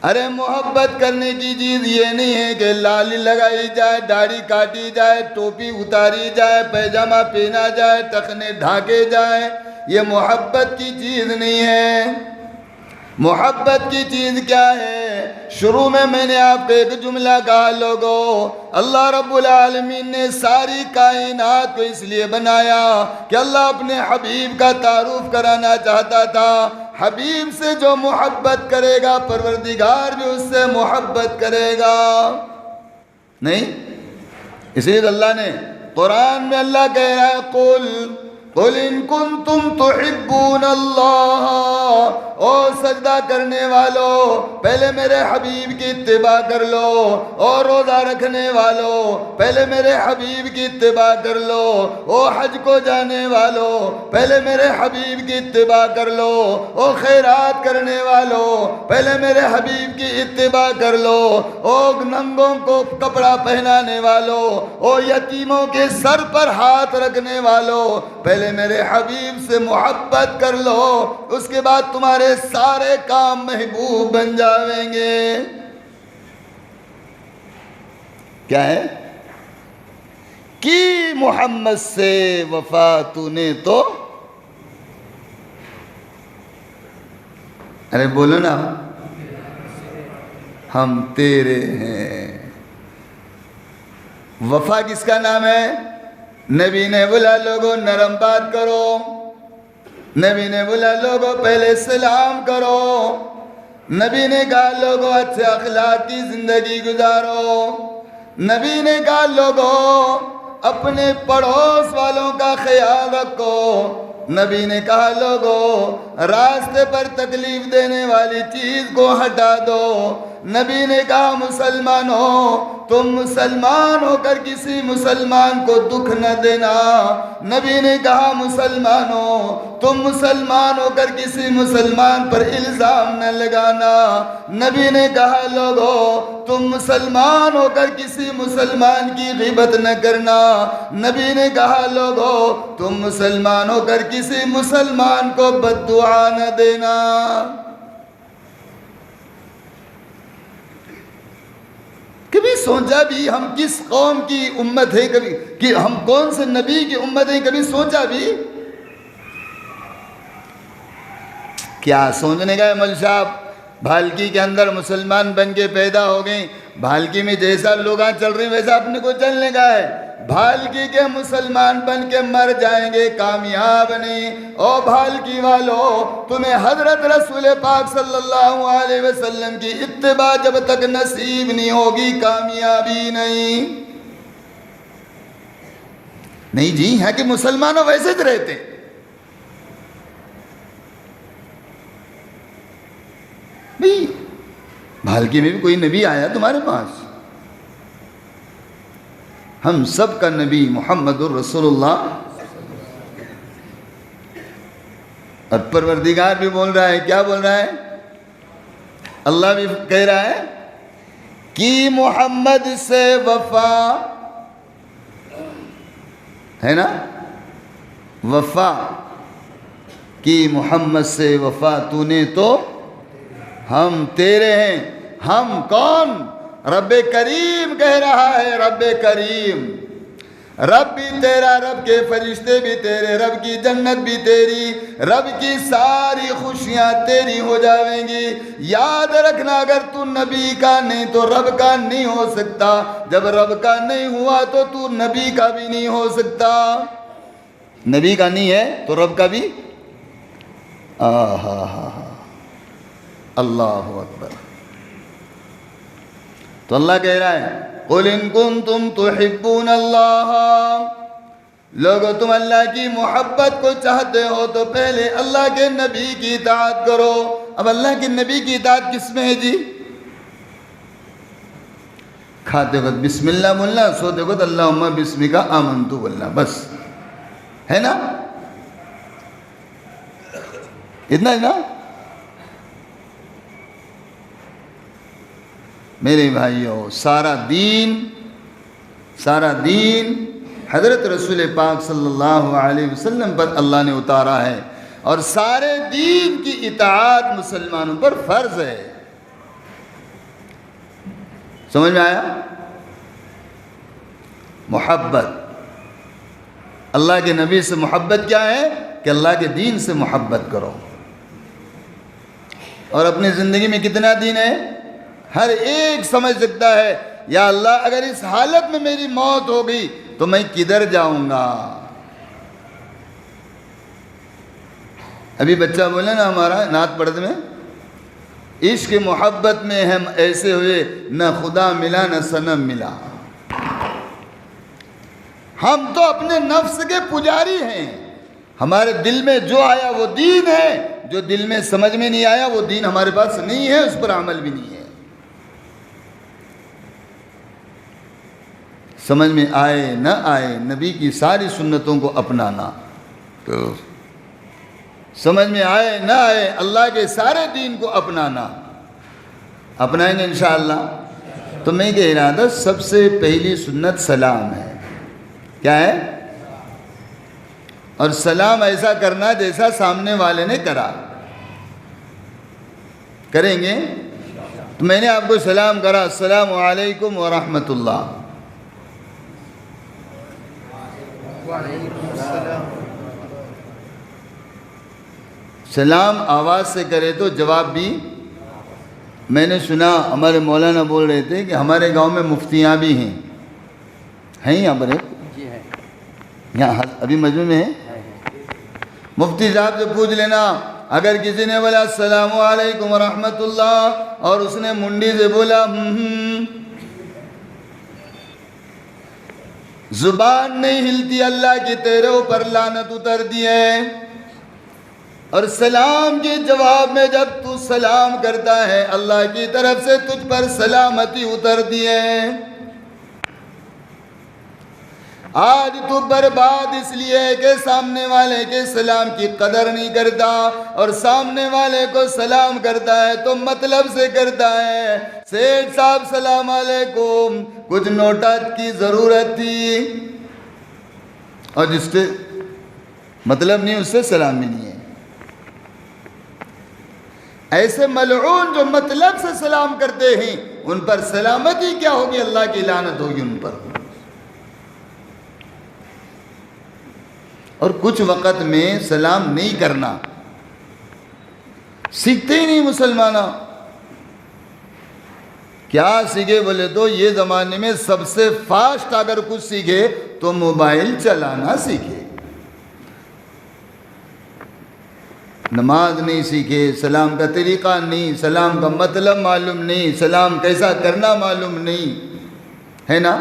ارے محبت کرنے کی چیز یہ نہیں ہے کہ لالی لگائی جائے، داڑھی کاٹی جائے، ٹوپی اتاری جائے، پیجامہ پہنا جائے، ٹخنے ڈھاکے جائے. یہ محبت کی چیز نہیں ہے. محبت کی چیز کیا ہے؟ شروع میں نے آپ کو ایک جملہ کہا لوگو، اللہ رب العالمین نے ساری کائنات کو اس لیے بنایا کہ اللہ اپنے حبیب کا تعارف کرانا چاہتا تھا. حبیب سے جو محبت کرے گا پروردگار بھی اس سے محبت کرے گا. نہیں؟ اس لیے اللہ نے قرآن میں اللہ کہہ رہا ہے قُلْ إِن كُنْتُمْ تُحِبُّونَ اللَّهَ، او سجدہ کرنے والو پہلے میرے حبیب کی اتباع کر لو، اور روزہ رکھنے والو پہلے میرے حبیب کی اتباع کر لو، او حج کو جانے والو پہلے میرے حبیب کی اتباع کر لو، او خیرات کرنے والو پہلے میرے حبیب کی اتباع کر لو، او ننگوں کو کپڑا پہنانے والو، او یتیموں کے سر پر ہاتھ رکھنے والو پہلے میرے حبیب سے محبت کر لو، اس کے بعد تمہارے سارے کام محبوب بن جاویں گے. کیا ہے؟ کی محمد سے وفا تو نے تو، ارے بولو نا، ہم تیرے ہیں. وفا کس کا نام ہے؟ نبی نے بولا لوگوں نرم بات کرو، نبی نے بولا لوگوں پہلے سلام کرو، نبی نے کہا لوگوں اچھے اخلاق کی زندگی گزارو، نبی نے کہا لوگوں اپنے پڑوس والوں کا خیال رکھو، نبی نے کہا لوگوں راستے پر تکلیف دینے والی چیز کو ہٹا دو، نبی نے کہا مسلمانوں تم مسلمان ہو کر کسی مسلمان کو دکھ نہ دینا، نبی نے کہا مسلمانوں تم مسلمان ہو کر کسی مسلمان پر الزام نہ لگانا، نبی نے کہا لوگوں تم مسلمان ہو کر کسی مسلمان کی غیبت نہ کرنا، نبی نے کہا لوگوں تم مسلمان ہو کر کسی مسلمان کو بد دعا نہ دینا. کبھی سوچا بھی ہم کس قوم کی امت ہے، کبھی کہ ہم کون سے نبی کی امت ہیں؟ کبھی سوچا بھی؟ کیا سوچنے کا ہے مول صاحب؟ بھالکی کے اندر مسلمان بن کے پیدا ہو گئے، بھالکی میں جیسا لوگ چل رہے ویسا اپنے کو چلنے کا ہے. بھالکی کے مسلمان بن کے مر جائیں گے کامیاب نہیں. او بھالکی والو تمہیں حضرت رسول پاک صلی اللہ علیہ وسلم کی اتباع جب تک نصیب نہیں ہوگی کامیابی نہیں. نہیں جی ہے کہ مسلمانوں ویسے ہی رہتے. بھئی بھالکی میں بھی کوئی نبی آیا تمہارے پاس؟ ہم سب کا نبی محمد الرسول اللہ. اور پروردگار بھی بول رہا ہے، کیا بول رہا ہے؟ اللہ بھی کہہ رہا ہے کہ محمد سے وفا ہے نا، وفا کی محمد سے وفا تو نے تو ہم تیرے ہیں. ہم کون؟ رب کریم کہہ رہا ہے، رب کریم. رب بھی تیرا، رب کے فرشتے بھی تیرے، رب کی جنت بھی تیری، رب کی ساری خوشیاں تیری ہو جاویں گی۔ یاد رکھنا اگر تو نبی کا نہیں تو رب کا نہیں ہو سکتا، جب رب کا نہیں ہوا تو تو نبی کا بھی نہیں ہو سکتا۔ نبی کا نہیں ہے تو رب کا بھی۔ اللہ اکبر۔ تو اللہ کہہ رہا ہے قُلْ إِن كُنتُمْ تُحِبُّونَ اللَّهَ، لوگو تم اللہ کی محبت کو چاہتے ہو تو پہلے اللہ کے نبی کی اطاعت کرو۔ اب اللہ کے نبی کی اطاعت کس میں ہے جی؟ کھاتے وقت بسم اللہ بولنا، سوتے وقت اللہم بسمک آمنت بولنا، بس ہے نا؟ اتنا ہے نا؟ میرے بھائیوں، سارا دین حضرت رسول پاک صلی اللہ علیہ وسلم پر اللہ نے اتارا ہے، اور سارے دین کی اطاعت مسلمانوں پر فرض ہے۔ سمجھ میں آیا؟ محبت، اللہ کے نبی سے محبت کیا ہے کہ اللہ کے دین سے محبت کرو۔ اور اپنی زندگی میں کتنا دین ہے؟ ہر ایک سمجھ سکتا ہے یا اللہ اگر اس حالت میں میری موت ہو گئی تو میں کدھر جاؤں گا؟ ابھی بچہ بولے نا ہمارا نعت پڑھتے میں، عشق محبت میں ہم ایسے ہوئے نہ خدا ملا نہ صنم ملا۔ ہم تو اپنے نفس کے پجاری ہیں، ہمارے دل میں جو آیا وہ دین ہے، جو دل میں سمجھ میں نہیں آیا وہ دین ہمارے پاس نہیں ہے، اس پر عمل بھی نہیں ہے۔ سمجھ میں آئے نہ آئے نبی کی ساری سنتوں کو اپنانا، سمجھ میں آئے نہ آئے اللہ کے سارے دین کو اپنانا، اپنائیں گے انشاءاللہ۔ تو میں کہہ رہا تھا سب سے پہلی سنت سلام ہے۔ کیا ہے؟ اور سلام ایسا کرنا جیسا سامنے والے نے کرا۔ کریں گے؟ تو میں نے آپ کو سلام کرا، السلام علیکم ورحمۃ اللہ۔ سلام آواز سے کرے تو جواب بھی۔ میں نے سنا ہمارے مولانا بول رہے تھے کہ ہمارے گاؤں میں مفتیاں بھی ہیں یہاں پر؟ یہاں ابھی مجمع میں ہے؟ مفتی صاحب سے پوچھ لینا، اگر کسی نے بولا السلام علیکم ورحمۃ اللہ اور اس نے منڈی سے بولا زبان نہیں ہلتی، اللہ کی تیرے اوپر لعنت اتر دی ہے۔ اور سلام کے جواب میں جب تو سلام کرتا ہے اللہ کی طرف سے تجھ پر سلامتی اتر دی ہے۔ آج تو برباد اس لیے کہ سامنے والے کے سلام کی قدر نہیں کرتا، اور سامنے والے کو سلام کرتا ہے تو مطلب سے کرتا ہے۔ سیٹھ صاحب سلام علیکم، کچھ نوٹات کی ضرورت تھی، اور جس سے مطلب نہیں اس سے سلام بھی نہیں ہے۔ ایسے ملعون جو مطلب سے سلام کرتے ہیں ان پر سلامتی کیا ہوگی؟ اللہ کی لعنت ہوگی ان پر۔ اور کچھ وقت میں سلام نہیں کرنا سیکھتے ہی نہیں مسلمانوں۔ کیا سیکھے بولے تو یہ زمانے میں سب سے فاسٹ اگر کچھ سیکھے تو موبائل چلانا سیکھے۔ نماز نہیں سیکھے، سلام کا طریقہ نہیں، سلام کا مطلب معلوم نہیں، سلام کیسا کرنا معلوم نہیں ہے نا؟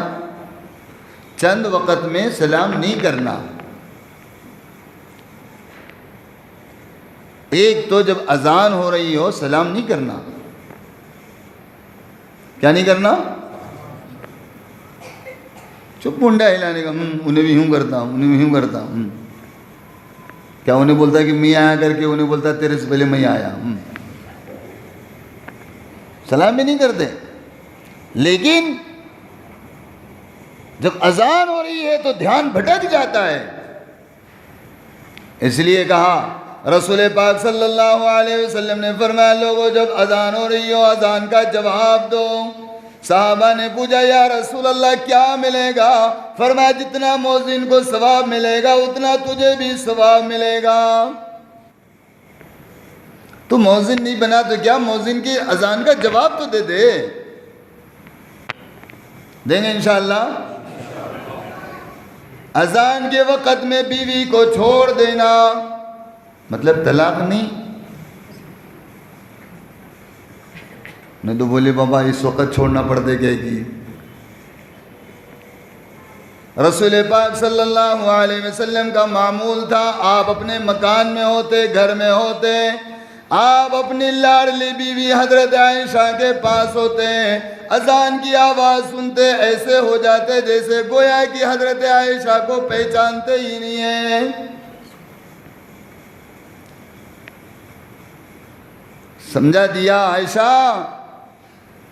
چند وقت میں سلام نہیں کرنا۔ ایک تو جب اذان ہو رہی ہو سلام نہیں کرنا۔ کیا نہیں کرنا؟ چپ منڈا ہلانے کا، انہیں بھی ہوں کرتا ہوں، انہیں بھی ہوں کرتا ہوں۔ کیا انہیں بولتا کہ میں آیا کر کے انہیں بولتا تیرے سے پہلے میں آیا؟ سلام بھی نہیں کرتے۔ لیکن جب اذان ہو رہی ہے تو دھیان بھٹک جاتا ہے۔ اس لیے کہا رسول پاک صلی اللہ علیہ وسلم نے فرمایا لوگوں جب اذان ہو رہی ہو اذان کا جواب دو، صحابہ نے پوچھا یا رسول اللہ کیا ملے گا؟ فرمایا جتنا مؤذن کو ثواب ملے گا اتنا تجھے بھی ثواب ملے گا۔ تو مؤذن نہیں بنا تو کیا، مؤذن کی اذان کا جواب تو دے دے۔ دیں گے انشاءاللہ؟ اذان کے وقت میں بیوی کو چھوڑ دینا مطلب طلاق نہیں تو بولے بابا اس وقت چھوڑنا پڑ دے گی۔ رسول پاک صلی اللہ علیہ وسلم کا معمول تھا، آپ اپنے مکان میں ہوتے، گھر میں ہوتے، آپ اپنی لاڈلی بیوی حضرت عائشہ کے پاس ہوتے، اذان کی آواز سنتے ایسے ہو جاتے جیسے گویا کہ حضرت عائشہ کو پہچانتے ہی نہیں ہیں۔ سمجھا دیا عائشہ،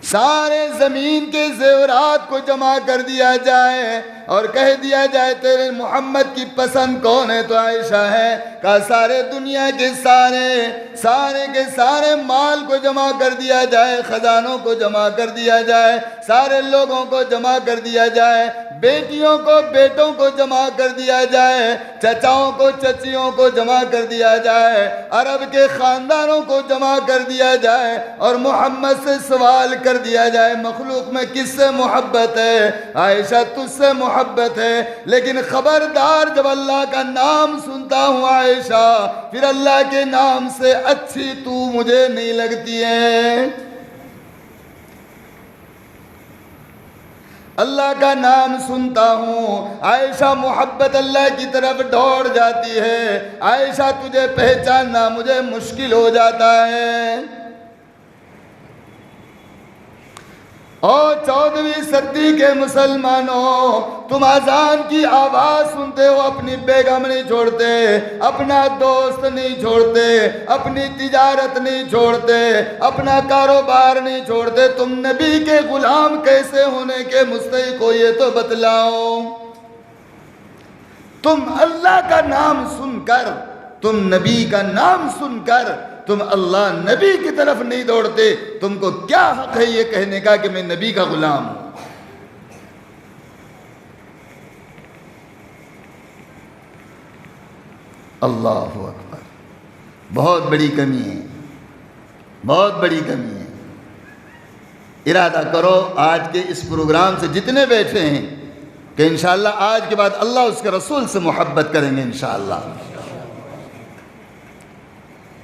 سارے زمین کے زیورات کو جمع کر دیا جائے اور کہہ دیا جائے تیرے محمد کی پسند کون ہے تو عائشہ ہے، کہا سارے دنیا کے سارے مال کو جمع کر دیا جائے، خزانوں کو جمع کر دیا جائے، سارے لوگوں کو جمع کر دیا جائے، بیٹیوں کو بیٹوں کو جمع کر دیا جائے، چچاؤں کو چچیوں کو جمع کر دیا جائے، عرب کے خاندانوں کو جمع کر دیا جائے اور محمد سے سوال کر دیا جائے مخلوق میں کس سے محبت ہے؟ عائشہ تجھ سے محبت ہے، لیکن خبردار جب اللہ کا نام سنتا ہوں عائشہ پھر اللہ کے نام سے اچھی تو مجھے نہیں لگتی ہے۔ اللہ کا نام سنتا ہوں عائشہ محبت اللہ کی طرف دوڑ جاتی ہے، عائشہ تجھے پہچاننا مجھے مشکل ہو جاتا ہے۔ اور 14ویں صدی کے مسلمانوں، تم اذان کی آواز سنتے ہو اپنی بیگم نہیں چھوڑتے، اپنا دوست نہیں چھوڑتے، اپنی تجارت نہیں چھوڑتے، اپنا کاروبار نہیں چھوڑتے، تم نبی کے غلام کیسے ہونے کے مستحق ہو یہ تو بتلاؤ۔ تم اللہ کا نام سن کر، تم نبی کا نام سن کر تم اللہ نبی کی طرف نہیں دوڑتے، تم کو کیا حق ہے یہ کہنے کا کہ میں نبی کا غلام ہوں؟ اللہ اکبر، بہت بڑی کمی ہے، بہت بڑی کمی ہے۔ ارادہ کرو آج کے اس پروگرام سے جتنے بیٹھے ہیں کہ انشاءاللہ آج کے بعد اللہ اس کے رسول سے محبت کریں گے انشاءاللہ،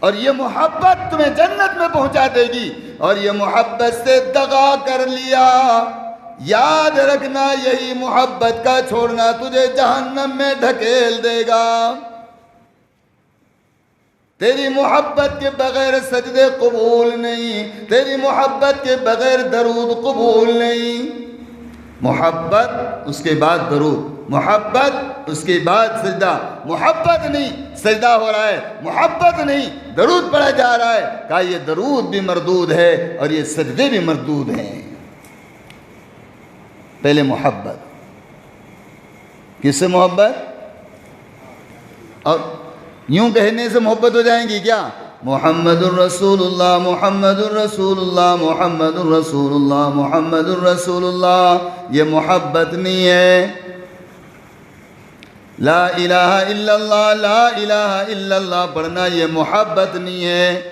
اور یہ محبت تمہیں جنت میں پہنچا دے گی، اور یہ محبت سے دغا کر لیا یاد رکھنا یہی محبت کا چھوڑنا تجھے جہنم میں ڈھکیل دے گا۔ تیری محبت کے بغیر سجدے قبول نہیں، تیری محبت کے بغیر درود قبول نہیں۔ محبت اس کے بعد درود، محبت اس کے بعد سجدہ، محبت نہیں سجدہ ہو رہا ہے، محبت نہیں درود پڑھا جا رہا ہے، کہا یہ درود بھی مردود ہے اور یہ سجدے بھی مردود ہیں۔ پہلے محبت، کس سے محبت؟ اور یوں کہنے سے محبت ہو جائیں گی کیا؟ محمد الرسول اللہ، محمد الرسول اللہ، محمد الرسول اللہ، محمد الرسول اللہ، یہ محبت نہیں ہے۔ لا الہ الا اللہ، لا الہ الا اللہ پڑھنا یہ محبت نہیں ہے۔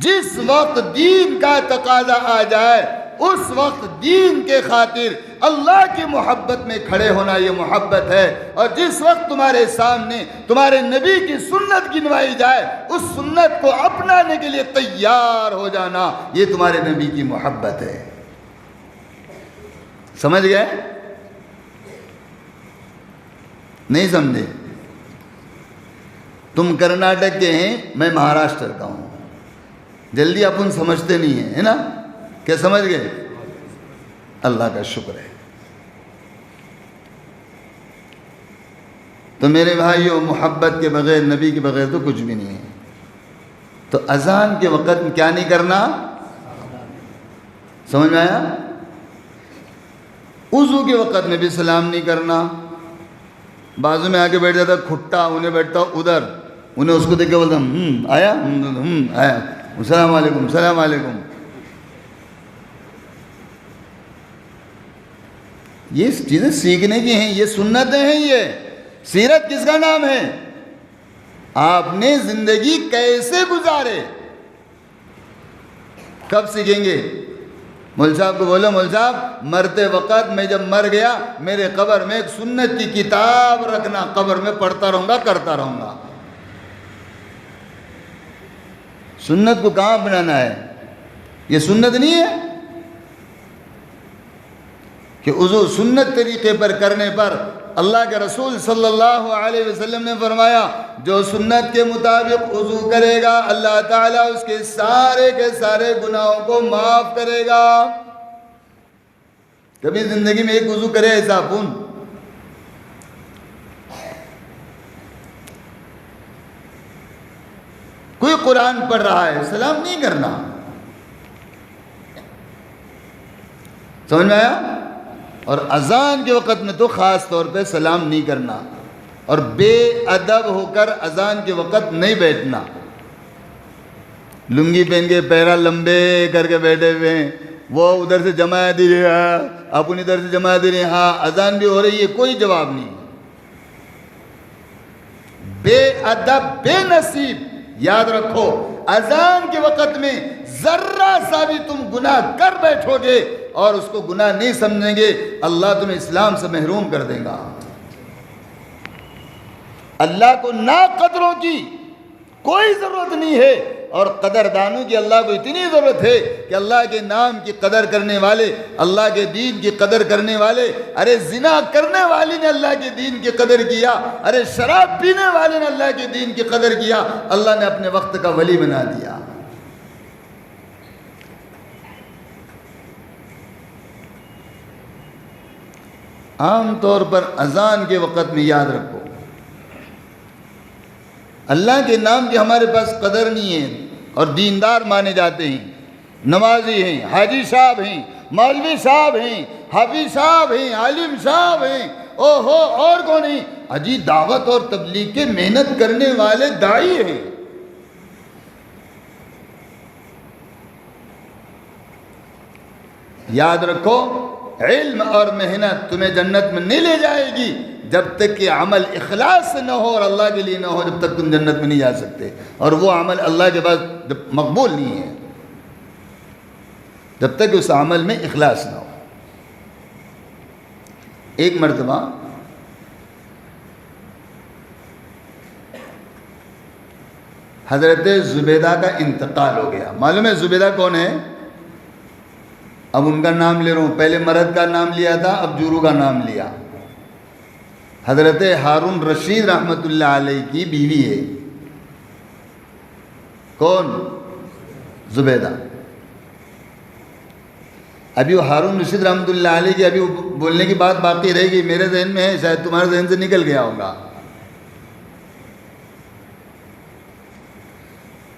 جس وقت دین کا تقاضا آ جائے اس وقت دین کے خاطر اللہ کی محبت میں کھڑے ہونا یہ محبت ہے، اور جس وقت تمہارے سامنے تمہارے نبی کی سنت گنوائی جائے اس سنت کو اپنانے کے لیے تیار ہو جانا یہ تمہارے نبی کی محبت ہے۔ سمجھ گئے؟ نہیں سمجھے؟ تم کرناٹک کے ہیں، میں مہاراشٹر کا ہوں، جلدی اپن سمجھتے نہیں ہیں، ہے نا؟ کیا سمجھ گئے؟ اللہ کا شکر ہے۔ تو میرے بھائیوں، محبت کے بغیر، نبی کے بغیر تو کچھ بھی نہیں ہے۔ تو اذان کے وقت میں کیا نہیں کرنا؟ سمجھ میں آیا؟ وضو کے وقت میں بھی سلام نہیں کرنا۔ بازو میں آ کے بیٹھ جاتا کھٹا، انہیں بیٹھتا ادھر، انہیں اس کو دیکھ کے بولتا آیا آیا، السلام علیکم، السلام علیکم۔ یہ چیزیں سیکھنے کی ہیں، یہ سنتیں ہیں، یہ سیرت کس کا نام ہے؟ آپ نے زندگی کیسے گزارے، کب سیکھیں گے؟ مول صاحب کو بولو مول صاحب مرتے وقت میں جب مر گیا میرے قبر میں ایک سنت کی کتاب رکھنا، قبر میں پڑھتا رہوں گا، کرتا رہوں گا۔ سنت کو کہاں بنانا ہے؟ یہ سنت نہیں ہے کہ وضو سنت طریقے پر کرنے پر اللہ کے رسول صلی اللہ علیہ وسلم نے فرمایا جو سنت کے مطابق وضو کرے گا اللہ تعالیٰ اس کے سارے گناہوں کو معاف کرے گا۔ کبھی زندگی میں ایک وضو کرے ایسا اپن؟ کوئی قرآن پڑھ رہا ہے سلام نہیں کرنا، سمجھ میں آیا؟ اور اذان کے وقت میں تو خاص طور پہ سلام نہیں کرنا، اور بے ادب ہو کر اذان کے وقت نہیں بیٹھنا، لنگی پہن کے پیرا لمبے کر کے بیٹھے ہوئے ہیں، وہ ادھر سے جماعت دے رہے ہیں اپنی ادھر سے جماعت دے رہے ہیں، ہاں اذان بھی ہو رہی ہے، کوئی جواب نہیں۔ بے ادب بے نصیب، یاد رکھو اذان کے وقت میں ذرہ سا بھی تم گناہ کر بیٹھو گے اور اس کو گناہ نہیں سمجھیں گے، اللہ تمہیں اسلام سے محروم کر دے گا۔ اللہ کو ناقدروں کی کوئی ضرورت نہیں ہے، اور قدردانوں کی اللہ کو اتنی ضرورت ہے کہ اللہ کے نام کی قدر کرنے والے، اللہ کے دین کی قدر کرنے والے، ارے زنا کرنے والے نے اللہ کے دین کی قدر کیا، ارے شراب پینے والے نے اللہ کے دین کی قدر کیا، اللہ نے اپنے وقت کا ولی بنا دیا۔ عام طور پر اذان کے وقت میں یاد رکھو اللہ کے نام کی ہمارے پاس قدر نہیں ہے، اور دیندار مانے جاتے ہیں، نمازی ہیں، حاجی صاحب ہیں، مولوی صاحب ہیں، حافظ صاحب ہیں، عالم صاحب ہیں، اوہو اور کون ہیں؟ اجی دعوت اور تبلیغ کے محنت کرنے والے داعی ہیں۔ یاد رکھو علم اور محنت تمہیں جنت میں نہیں لے جائے گی جب تک کہ عمل اخلاص سے نہ ہو اور اللہ کے لیے نہ ہو، جب تک تم جنت میں نہیں جا سکتے، اور وہ عمل اللہ کے پاس مقبول نہیں ہے جب تک کہ اس عمل میں اخلاص نہ ہو۔ ایک مرتبہ حضرت زبیدہ کا انتقال ہو گیا۔ معلوم ہے زبیدہ کون ہے؟ اب ان کا نام لے رہا ہوں، پہلے مرد کا نام لیا تھا، اب جورو کا نام لیا۔ حضرت ہارون رشید رحمت اللہ علیہ کی بیوی ہے۔ کون؟ زبیدہ۔ ابھی وہ ہارون رشید رحمت اللہ علیہ کی ابھی بولنے کی بات باقی رہے گی، میرے ذہن میں ہے، شاید تمہارے ذہن سے نکل گیا ہوگا۔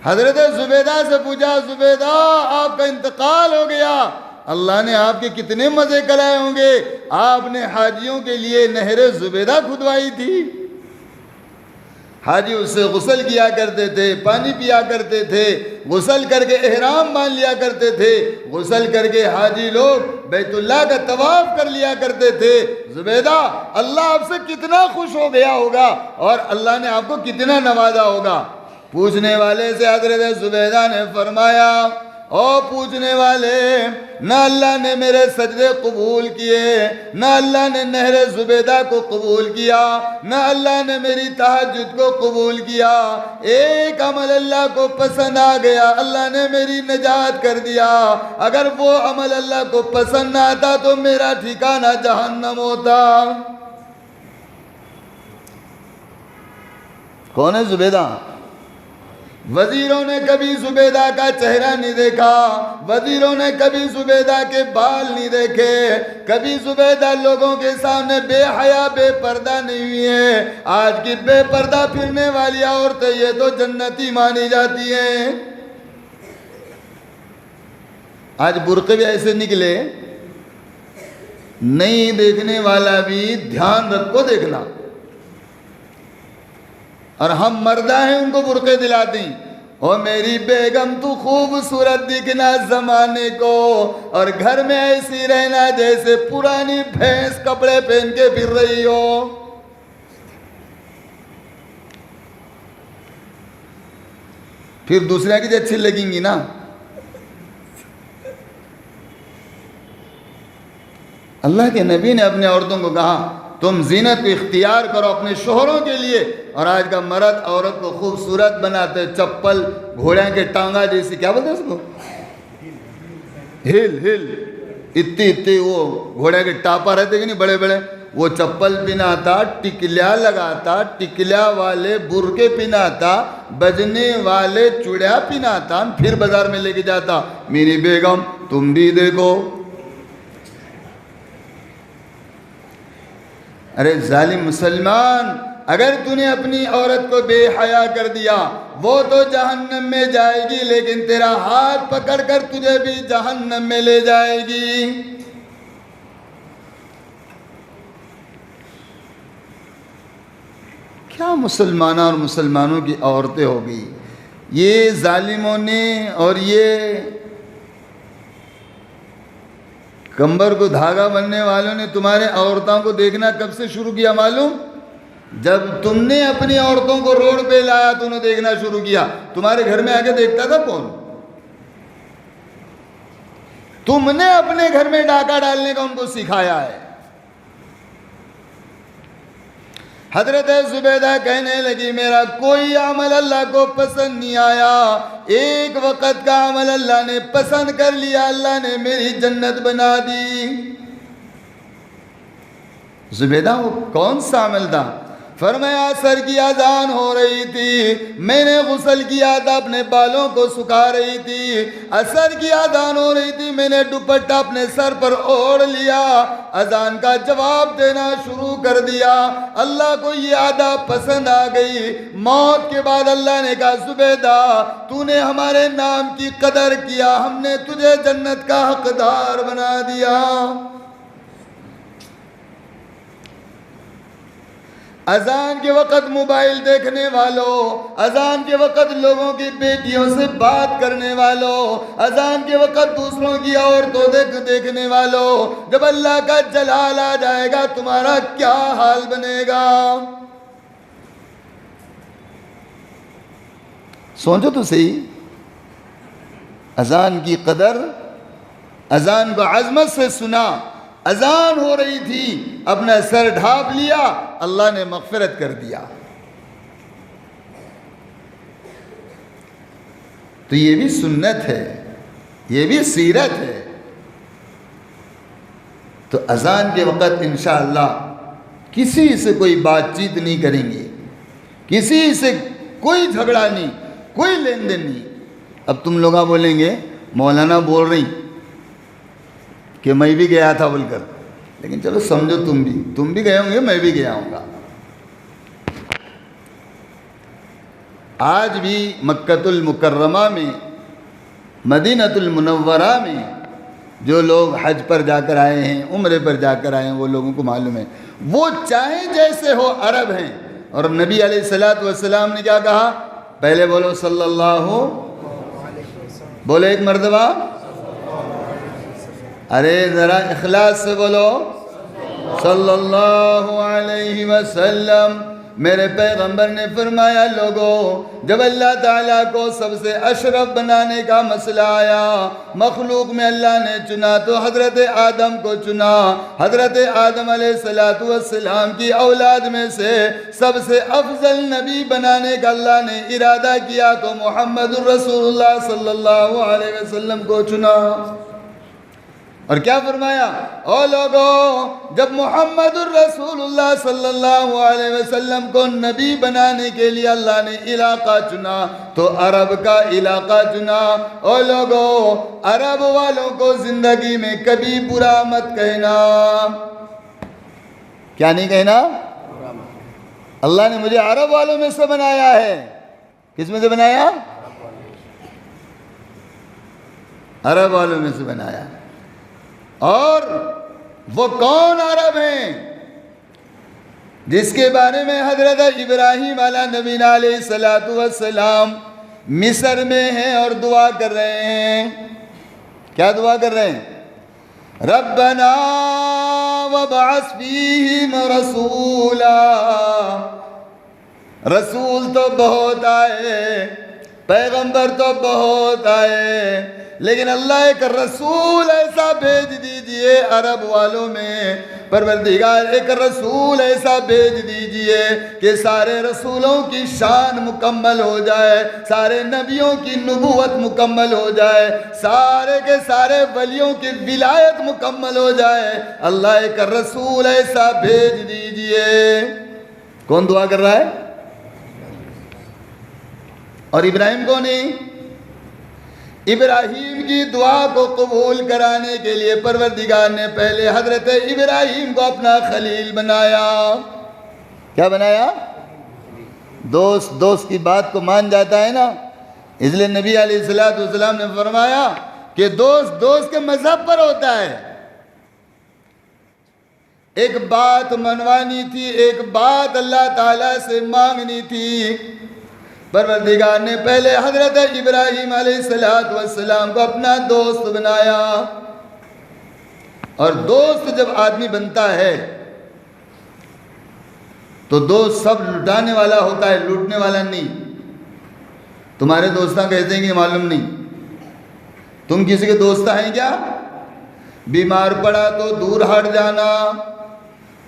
حضرت زبیدہ سے پوچھا زبیدہ آپ کا انتقال ہو گیا، اللہ نے آپ کے کتنے مزے کرائے ہوں گے، آپ نے حاجیوں کے لیے نہر زبیدہ کھدوائی تھی، حاجی اس سے غسل کیا کرتے تھے، پانی پیا کرتے تھے، غسل کر کے احرام باندھ لیا کرتے تھے، غسل کر کے حاجی لوگ بیت اللہ کا طواف کر لیا کرتے تھے۔ زبیدہ اللہ آپ سے کتنا خوش ہو گیا ہوگا اور اللہ نے آپ کو کتنا نوازا ہوگا۔ پوچھنے والے سے حضرت زبیدہ نے فرمایا او پوچھنے والے، نہ اللہ نے میرے سجدے قبول کیے، نہ اللہ نے نہر زبیدہ کو قبول کیا، نہ اللہ نے میری تہجد کو قبول کیا، ایک عمل اللہ کو پسند آ گیا، اللہ نے میری نجات کر دیا، اگر وہ عمل اللہ کو پسند نہ آتا تو میرا ٹھکانہ جہنم ہوتا۔ کون ہے زبیدہ؟ وزیروں نے کبھی زبیدہ کا چہرہ نہیں دیکھا، وزیروں نے کبھی زبیدہ کے بال نہیں دیکھے، کبھی زبیدہ لوگوں کے سامنے بے حیا بے پردہ نہیں ہوئی ہیں۔ آج کی بے پردہ پھرنے والی عورتیں یہ تو جنتی مانی جاتی ہیں۔ آج برقعے بھی ایسے نکلے، نہیں دیکھنے والا بھی دھیان رکھو دیکھنا، اور ہم مردہ ہیں ان کو برقعے دلاتے ہیں، او میری بیگم تو خوبصورت دکھنا زمانے کو، اور گھر میں ایسی رہنا جیسے پرانی بھینس کپڑے پہن کے پھر رہی ہو۔ پھر دوسرے کی جو اچھی لگیں گی نا۔ اللہ کے نبی نے اپنے عورتوں کو کہا تم زینت کو اختیار کرو اپنے شوہروں کے لیے، اور آج کا مرد عورت کو خوبصورت بناتے، چپل گھوڑے کے ٹانگا جیسی، کیا بولتے ہیں اس کو، ہل اتنی وہ گھوڑے کے ٹاپا رہتے کہ نہیں بڑے بڑے، وہ چپل پہناتا، ٹکلیا لگاتا، ٹکلیا والے برقے پہناتا، بجنے والے چوڑیا پہناتا، پھر بازار میں لے کے جاتا، میری بیگم تم بھی دیکھو۔ ارے ظالم مسلمان، اگر تو نے اپنی عورت کو بے حیا کر دیا وہ تو جہنم میں جائے گی، لیکن تیرا ہاتھ پکڑ کر تجھے بھی جہنم میں لے جائے گی۔ کیا مسلمانوں اور مسلمانوں کی عورتیں ہو گئی، یہ ظالموں نے اور یہ کمبر کو دھاگا بننے والوں نے تمہارے عورتوں کو دیکھنا کب سے شروع کیا معلوم؟ جب تم نے اپنی عورتوں کو روڈ پہ لایا تو انہوں دیکھنا شروع کیا۔ تمہارے گھر میں آگے دیکھتا تھا کون؟ تم نے اپنے گھر میں ڈاکہ ڈالنے کا ان کو سکھایا ہے۔ حضرت زبیدہ کہنے لگی میرا کوئی عمل اللہ کو پسند نہیں آیا، ایک وقت کا عمل اللہ نے پسند کر لیا، اللہ نے میری جنت بنا دی۔ زبیدہ وہ کون سا عمل تھا؟ فرمایا عصر کی اذان ہو رہی تھی، میں نے غسل کیا تھا، اپنے بالوں کو سکھا رہی تھی، عصر کی اذان ہو رہی تھی، میں نے دوپٹہ اپنے سر پر اوڑھ لیا، اذان کا جواب دینا شروع کر دیا۔ اللہ کو یہ عادہ پسند آ گئی۔ موت کے بعد اللہ نے کہا زبیدہ تو نے ہمارے نام کی قدر کیا، ہم نے تجھے جنت کا حقدار بنا دیا۔ اذان کے وقت موبائل دیکھنے والوں، اذان کے وقت لوگوں کی بیٹیوں سے بات کرنے والوں، اذان کے وقت دوسروں کی عورتوں دیکھنے والوں، جب اللہ کا جلال آ جائے گا تمہارا کیا حال بنے گا؟ سوچو تو صحیح، اذان کی قدر، اذان کو عظمت سے سنا، اذان ہو رہی تھی، اپنا سر ڈھانپ لیا، اللہ نے مغفرت کر دیا۔ تو یہ بھی سنت ہے، یہ بھی سیرت ہے۔ تو اذان کے وقت انشاءاللہ کسی سے کوئی بات چیت نہیں کریں گے، کسی سے کوئی جھگڑا نہیں، کوئی لین دین نہیں۔ اب تم لوگ بولیں گے مولانا بول رہی کہ میں بھی گیا تھا بول کر، لیکن چلو سمجھو تم بھی گئے ہوں گے، میں بھی گیا ہوں گا۔ آج بھی مکۃ المکرمہ میں، مدینۃ المنورہ میں جو لوگ حج پر جا کر آئے ہیں، عمرے پر جا کر آئے ہیں، وہ لوگوں کو معلوم ہے وہ چاہے جیسے ہو عرب ہیں۔ اور نبی علیہ الصلوۃ والسلام نے کیا کہا؟ پہلے بولو صلی اللہ، بولو ایک مرتبہ، ارے ذرا اخلاص سے بولو صلی اللہ علیہ وسلم۔ میرے پیغمبر نے فرمایا لوگوں جب اللہ تعالیٰ کو سب سے اشرف بنانے کا مسئلہ آیا، مخلوق میں اللہ نے چنا تو حضرت آدم کو چنا۔ حضرت آدم علیہ السلام کی اولاد میں سے سب سے افضل نبی بنانے کا اللہ نے ارادہ کیا تو محمد الرسول اللہ صلی اللہ علیہ وسلم کو چنا۔ اور کیا فرمایا؟ او لوگوں جب محمد الرسول اللہ صلی اللہ علیہ وسلم کو نبی بنانے کے لیے اللہ نے علاقہ چنا تو عرب کا علاقہ چنا۔ او لوگوں عرب والوں کو زندگی میں کبھی برا مت کہنا۔ کیا نہیں کہنا؟ اللہ نے مجھے عرب والوں میں سے بنایا ہے۔ کس میں سے بنایا؟ عرب والوں میں سے بنایا۔ اور وہ کون عرب ہیں جس کے بارے میں حضرت ابراہیم علیہ نبی علیہ السلام مصر میں ہیں اور دعا کر رہے ہیں. کیا دعا کر رہے ہیں؟ ربنا وابعث فیہم رسولا. رسول تو بہت آئے, پیغمبر تو بہت آئے, لیکن اللہ ایک رسول ایسا بھیج دیجئے عرب والوں میں. پروردگار ایک رسول ایسا بھیج دیجئے کہ سارے رسولوں کی شان مکمل ہو جائے, سارے نبیوں کی نبوت مکمل ہو جائے, سارے کے سارے ولیوں کی ولایت مکمل ہو جائے. اللہ ایک رسول ایسا بھیج دیجئے. کون دعا کر رہا ہے؟ اور ابراہیم کو نہیں. ابراہیم کی دعا کو قبول کرانے کے لیے پروردگار نے پہلے حضرت ابراہیم کو اپنا خلیل بنایا. کیا بنایا؟ دوست کی بات کو مان جاتا ہے نا. اس لیے نبی علیہ السلام نے فرمایا کہ دوست کے مذہب پر ہوتا ہے. ایک بات منوانی تھی, ایک بات اللہ تعالیٰ سے مانگنی تھی. پروردگار نے پہلے حضرت ابراہیم علیہ السلام کو اپنا دوست بنایا. اور دوست جب آدمی بنتا ہے تو دوست سب لٹانے والا ہوتا ہے, لوٹنے والا نہیں. تمہارے دوستاں کہتے ہیں کہ معلوم نہیں. تم کسی کے دوست ہیں کیا؟ بیمار پڑا تو دور ہٹ جانا,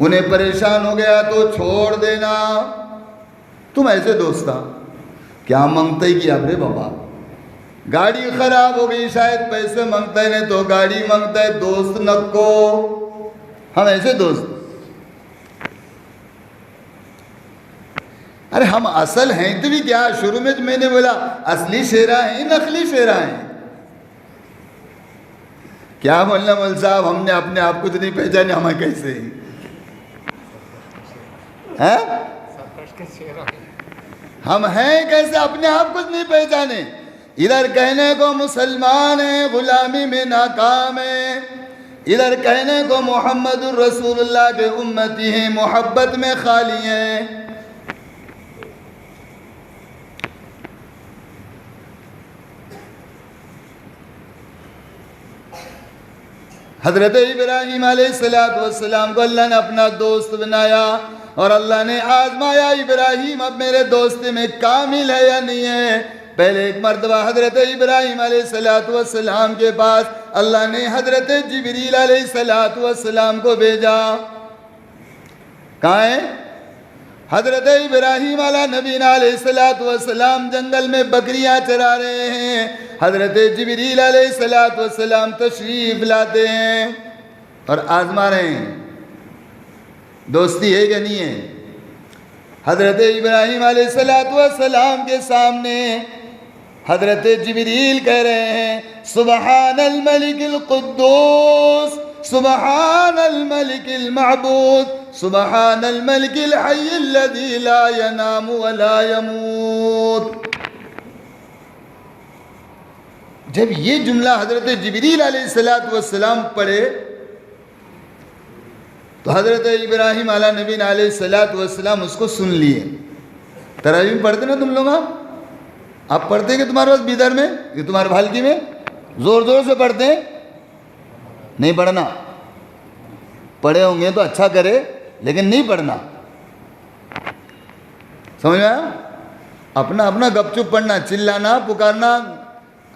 انہیں پریشان ہو گیا تو چھوڑ دینا. تم ایسے دوست کیا مانگتا ہی کیا رے بابا؟ گاڑی خراب ہو گئی, شاید پیسے مانگتا ہے, نہیں تو گاڑی مانگتا ہے, دوست نکو. ہم ایسے دوست. ارے ہم اصل ہیں تو بھی کیا؟ شروع میں میں نے بولا اصلی شیرہ ہیں نقلی شیرہ ہیں. کیا بولنا مول صاحب, ہم نے اپنے آپ کو تو نہیں پہچانے, ہمیں کیسے ہم ہیں کیسے اپنے آپ کو نہیں پہچانے؟ ادھر کہنے کو مسلمان ہیں, غلامی میں ناکام ہیں. ادھر کہنے کو محمد الرسول اللہ کے امتی ہیں, محبت میں خالی ہیں. حضرت ابراہیم علیہ السلام کو اللہ نے اپنا دوست بنایا اور اللہ نے آزمایا ابراہیم اب میرے دوست میں کامل ہے یا نہیں ہے. پہلے ایک مرتبہ حضرت ابراہیم علیہ السلام کے پاس اللہ نے حضرت جبریل علیہ السلام کو بھیجا. کہاں ہے؟ حضرت ابراہیم علیہ نبینا علیہ السلام جنگل میں بکریاں چرا رہے ہیں. حضرت جبریل علیہ السلام تشریف لاتے ہیں اور آزما رہے ہیں دوستی ہے کہ نہیں ہے. حضرت ابراہیم علیہ السلام کے سامنے حضرت جبریل کہہ رہے ہیں سبحان الملک القدوس, سبحان الملک المعبود, سبحان الملک الحی الذی لا ینام ولا یموت. جب یہ جملہ حضرت جبریل علیہ السلام پڑھے تو حضرت ابراہیم علیہ نبی علیہ السلام اس کو سن لیے. تراویح میں پڑھتے نا تم لوگ؟ آپ پڑھتے ہیں کہ تمہارے پاس بیدر میں, کہ تمہارے بھالکی میں زور سے پڑھتے ہیں؟ نہیں پڑھنا. پڑھے ہوں گے تو اچھا کرے, لیکن نہیں پڑھنا. سمجھ میں آیا؟ اپنا گپ چپ پڑھنا, چلانا پکارنا.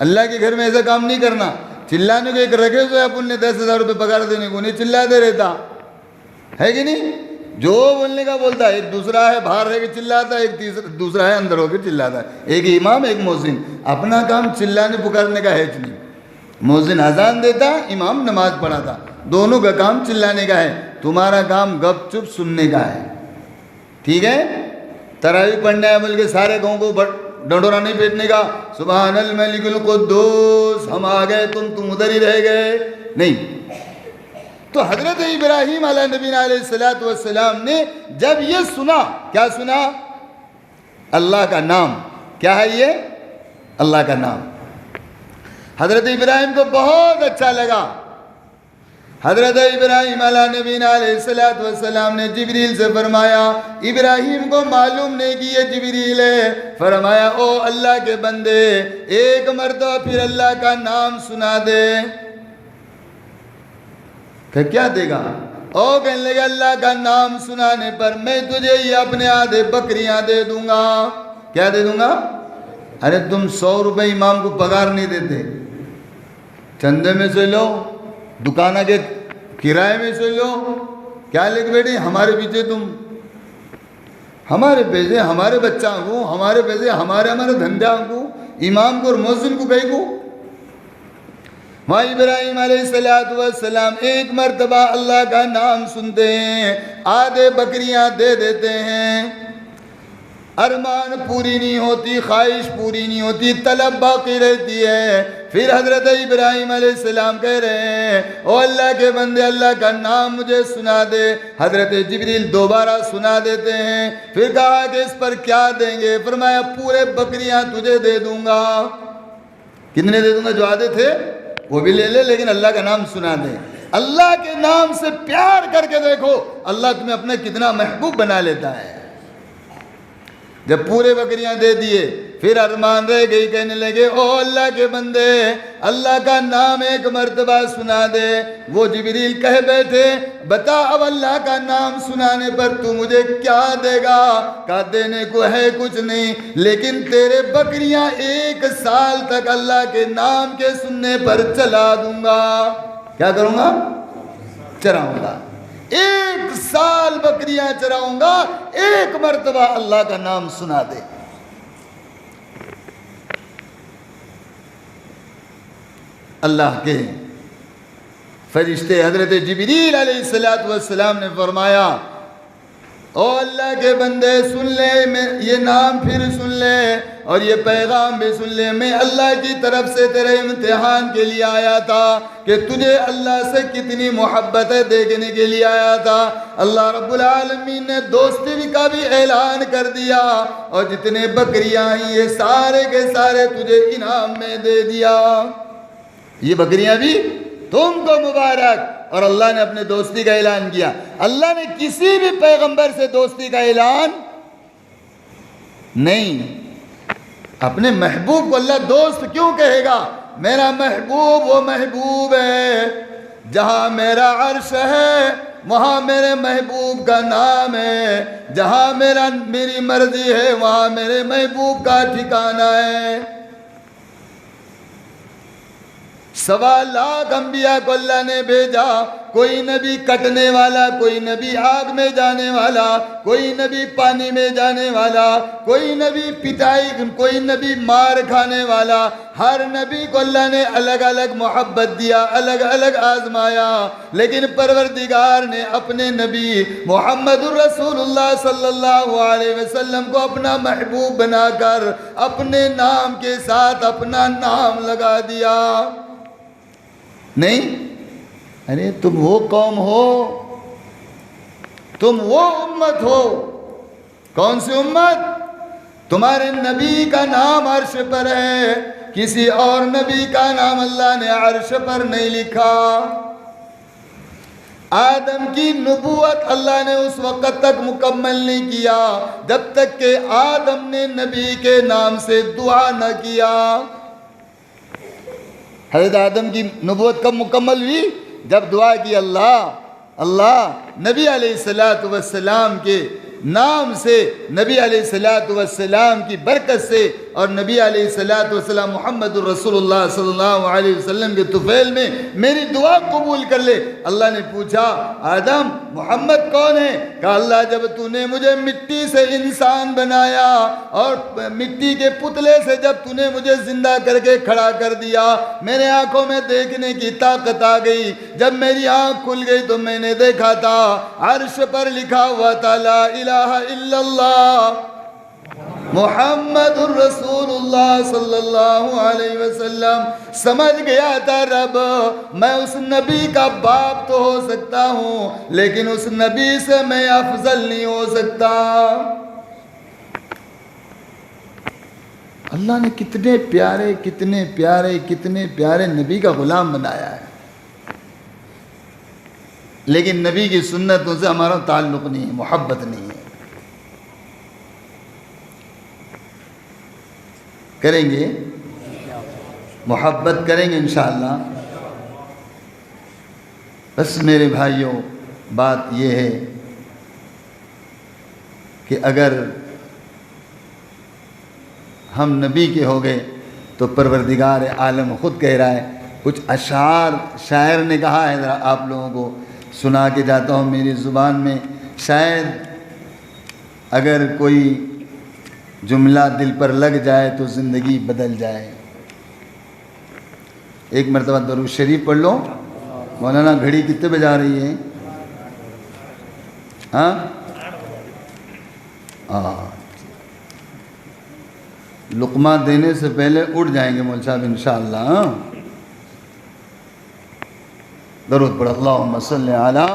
اللہ کے گھر میں ایسا کام نہیں کرنا. چلانے کو ایک رکھے تو اپن نے 10,000 روپے پکار دینے کو نہیں چلاتے رہتا ہے کہ نہیں. جو بولنے کا بولتا ہے. ایک دوسرا ہے باہر رہ کے چلاتا ہے, ایک دوسرا ہے اندر ہو کے چلاتا ہے. ایک امام ایک مؤذن. اپنا کام چلانے پکارنے کا ہے نہیں. مؤذن اذان دیتا, امام نماز پڑھاتا, دونوں کا کام چلانے کا ہے. تمہارا کام گپ چپ سننے کا ہے. ٹھیک ہے؟ تراویح پڑھنا ہے بلکہ سارے گاؤں کو ڈنڈورا نہیں پیٹنے کا. سبحان الملک القدوس, ہم آ گئے تم ادھر ہی رہ گئے, نہیں. تو حضرت ابراہیم علیہ نبی علیہ السلام نے جب یہ سنا, کیا سنا؟ اللہ کا نام. کیا ہے یہ؟ اللہ کا نام. حضرت ابراہیم کو بہت اچھا لگا. حضرت ابراہیم علیہ نبینا علیہ السلام نے جبریل سے فرمایا، ابراہیم کو معلوم نہیں کہ یہ جبریل ہے، فرمایا او اللہ کے بندے ایک مرتبہ پھر اللہ کا نام سنا دے۔ کہ کیا دے گا؟ او کہنے لگے اللہ کا نام سنانے پر میں تجھے یہ اپنے آدھے بکریاں دے دوں گا۔ کیا دے دوں گا؟ ارے تم 100 روپے امام کو پگار نہیں دیتے، چندے میں سے لو، دکانہ کے کرائے میں سے لو، کیا لے کے بیٹھے ہمارے پیچھے تم، ہمارے پیسے ہمارے بچہ کو، ہمارے پیسے ہمارے دھندہ کو، امام کو اور مؤذن کو کہیں کو۔ وہاں ابراہیم علیہ السلام ایک مرتبہ اللہ کا نام سنتے ہیں، آدھے بکریاں دے دیتے ہیں، ارمان پوری نہیں ہوتی، خواہش پوری نہیں ہوتی، طلب باقی رہتی ہے۔ پھر حضرت ابراہیم علیہ السلام کہہ رہے ہیں او اللہ کے بندے اللہ کا نام مجھے سنا دے۔ حضرت جبریل دوبارہ سنا دیتے ہیں، پھر کہا کہ اس پر کیا دیں گے؟ فرمایا پورے بکریاں تجھے دے دوں گا۔ کتنے دے دوں گا؟ جو آدھے تھے وہ بھی لے لے، لیکن اللہ کا نام سنا دے۔ اللہ کے نام سے پیار کر کے دیکھو اللہ تمہیں اپنا کتنا محبوب بنا لیتا ہے۔ جب پورے بکریاں دے دیے پھر ارمان رہ گئی، کہنے لگے او اللہ کے بندے اللہ کا نام ایک مرتبہ سنا دے۔ وہ جبریل کہہ بیٹھے بتا اب اللہ کا نام سنانے پر تو مجھے کیا دے گا؟ کہا دینے کو ہے کچھ نہیں، لیکن تیرے بکریاں 1 سال تک اللہ کے نام کے سننے پر چلا دوں گا۔ کیا کروں گا؟ چراؤں گا۔ 1 سال بکریاں چراؤں گا، ایک مرتبہ اللہ کا نام سنا دے۔ اللہ کے فرشتے حضرت جبریل علیہ السلام نے فرمایا او اللہ کے بندے سن لے، یہ نام پھر سن لے اور یہ پیغام بھی سن لے، میں اللہ کی طرف سے تیرے امتحان کے لیے آیا تھا کہ تجھے اللہ سے کتنی محبت ہے دیکھنے کے لیے آیا تھا۔ اللہ رب العالمین نے دوستی کا بھی اعلان کر دیا اور جتنے بکریاں ہیں یہ سارے کے سارے تجھے انعام میں دے دیا۔ یہ بکریاں بھی تم کو مبارک۔ اور اللہ نے اپنے دوستی کا اعلان کیا۔ اللہ نے کسی بھی پیغمبر سے دوستی کا اعلان نہیں، اپنے محبوب کو اللہ دوست کیوں کہے گا؟ میرا محبوب وہ محبوب ہے، جہاں میرا عرش ہے وہاں میرے محبوب کا نام ہے، جہاں میری مرضی ہے وہاں میرے محبوب کا ٹھکانہ ہے۔ 1.25 لاکھ انبیاء کو اللہ نے بھیجا، کوئی نبی کٹنے والا، کوئی نبی آگ میں جانے والا، کوئی نبی پانی میں جانے والا، کوئی نبی پٹائی، کوئی نبی مار کھانے والا۔ ہر نبی کو اللہ نے الگ الگ محبت دیا، الگ الگ آزمایا، لیکن پروردگار نے اپنے نبی محمد الرسول اللہ صلی اللہ علیہ وسلم کو اپنا محبوب بنا کر اپنے نام کے ساتھ اپنا نام لگا دیا۔ نہیں، ارے تم وہ قوم ہو، تم وہ امت ہو۔ کون سی امت؟ تمہارے نبی کا نام عرش پر ہے، کسی اور نبی کا نام اللہ نے عرش پر نہیں لکھا۔ آدم کی نبوت اللہ نے اس وقت تک مکمل نہیں کیا جب تک کہ آدم نے نبی کے نام سے دعا نہ کیا۔ حضرت آدم کی نبوت کب مکمل ہوئی؟ جب دعا کی اللہ نبی علیہ السلام کے نام سے، نبی علیہ السلام کی برکت سے اور نبی علیہ السلام محمد الرسول اللہ صلی اللہ علیہ وسلم کے طفیل میں میری دعا قبول کر لے۔ اللہ نے پوچھا آدم محمد کون ہے؟ کہا اللہ جب تو نے مجھے مٹی سے انسان بنایا اور مٹی کے پتلے سے جب تو نے مجھے زندہ کر کے کھڑا کر دیا، میرے آنکھوں میں دیکھنے کی طاقت آ گئی۔ جب میری آنکھ کھل گئی تو میں نے دیکھا تھا عرش پر لکھا ہوا تھا لا الہ الا اللہ محمد الرسول اللہ صلی اللہ علیہ وسلم۔ سمجھ گیا تھا رب میں اس نبی کا باپ تو ہو سکتا ہوں لیکن اس نبی سے میں افضل نہیں ہو سکتا۔ اللہ نے کتنے پیارے کتنے پیارے کتنے پیارے نبی کا غلام بنایا ہے۔ لیکن نبی کی سنتوں سے ہمارا تعلق نہیں ہے، محبت نہیں ہے. کریں گے، محبت کریں گے انشاءاللہ. بس میرے بھائیوں، بات یہ ہے کہ اگر ہم نبی کے ہو گئے تو پروردگار عالم خود کہہ رہا ہے. کچھ اشعار شاعر نے کہا ہے، ذرا آپ لوگوں کو سنا کے جاتا ہوں میری زبان میں، شاید اگر کوئی جملہ دل پر لگ جائے تو زندگی بدل جائے. ایک مرتبہ درود شریف پڑھ لو. مولانا گھڑی کتنے بجے آ رہی ہے؟ ہاں لقمہ دینے سے پہلے اٹھ جائیں گے مول صاحب انشاءاللہ. درود پڑھ. اللہم صلی علی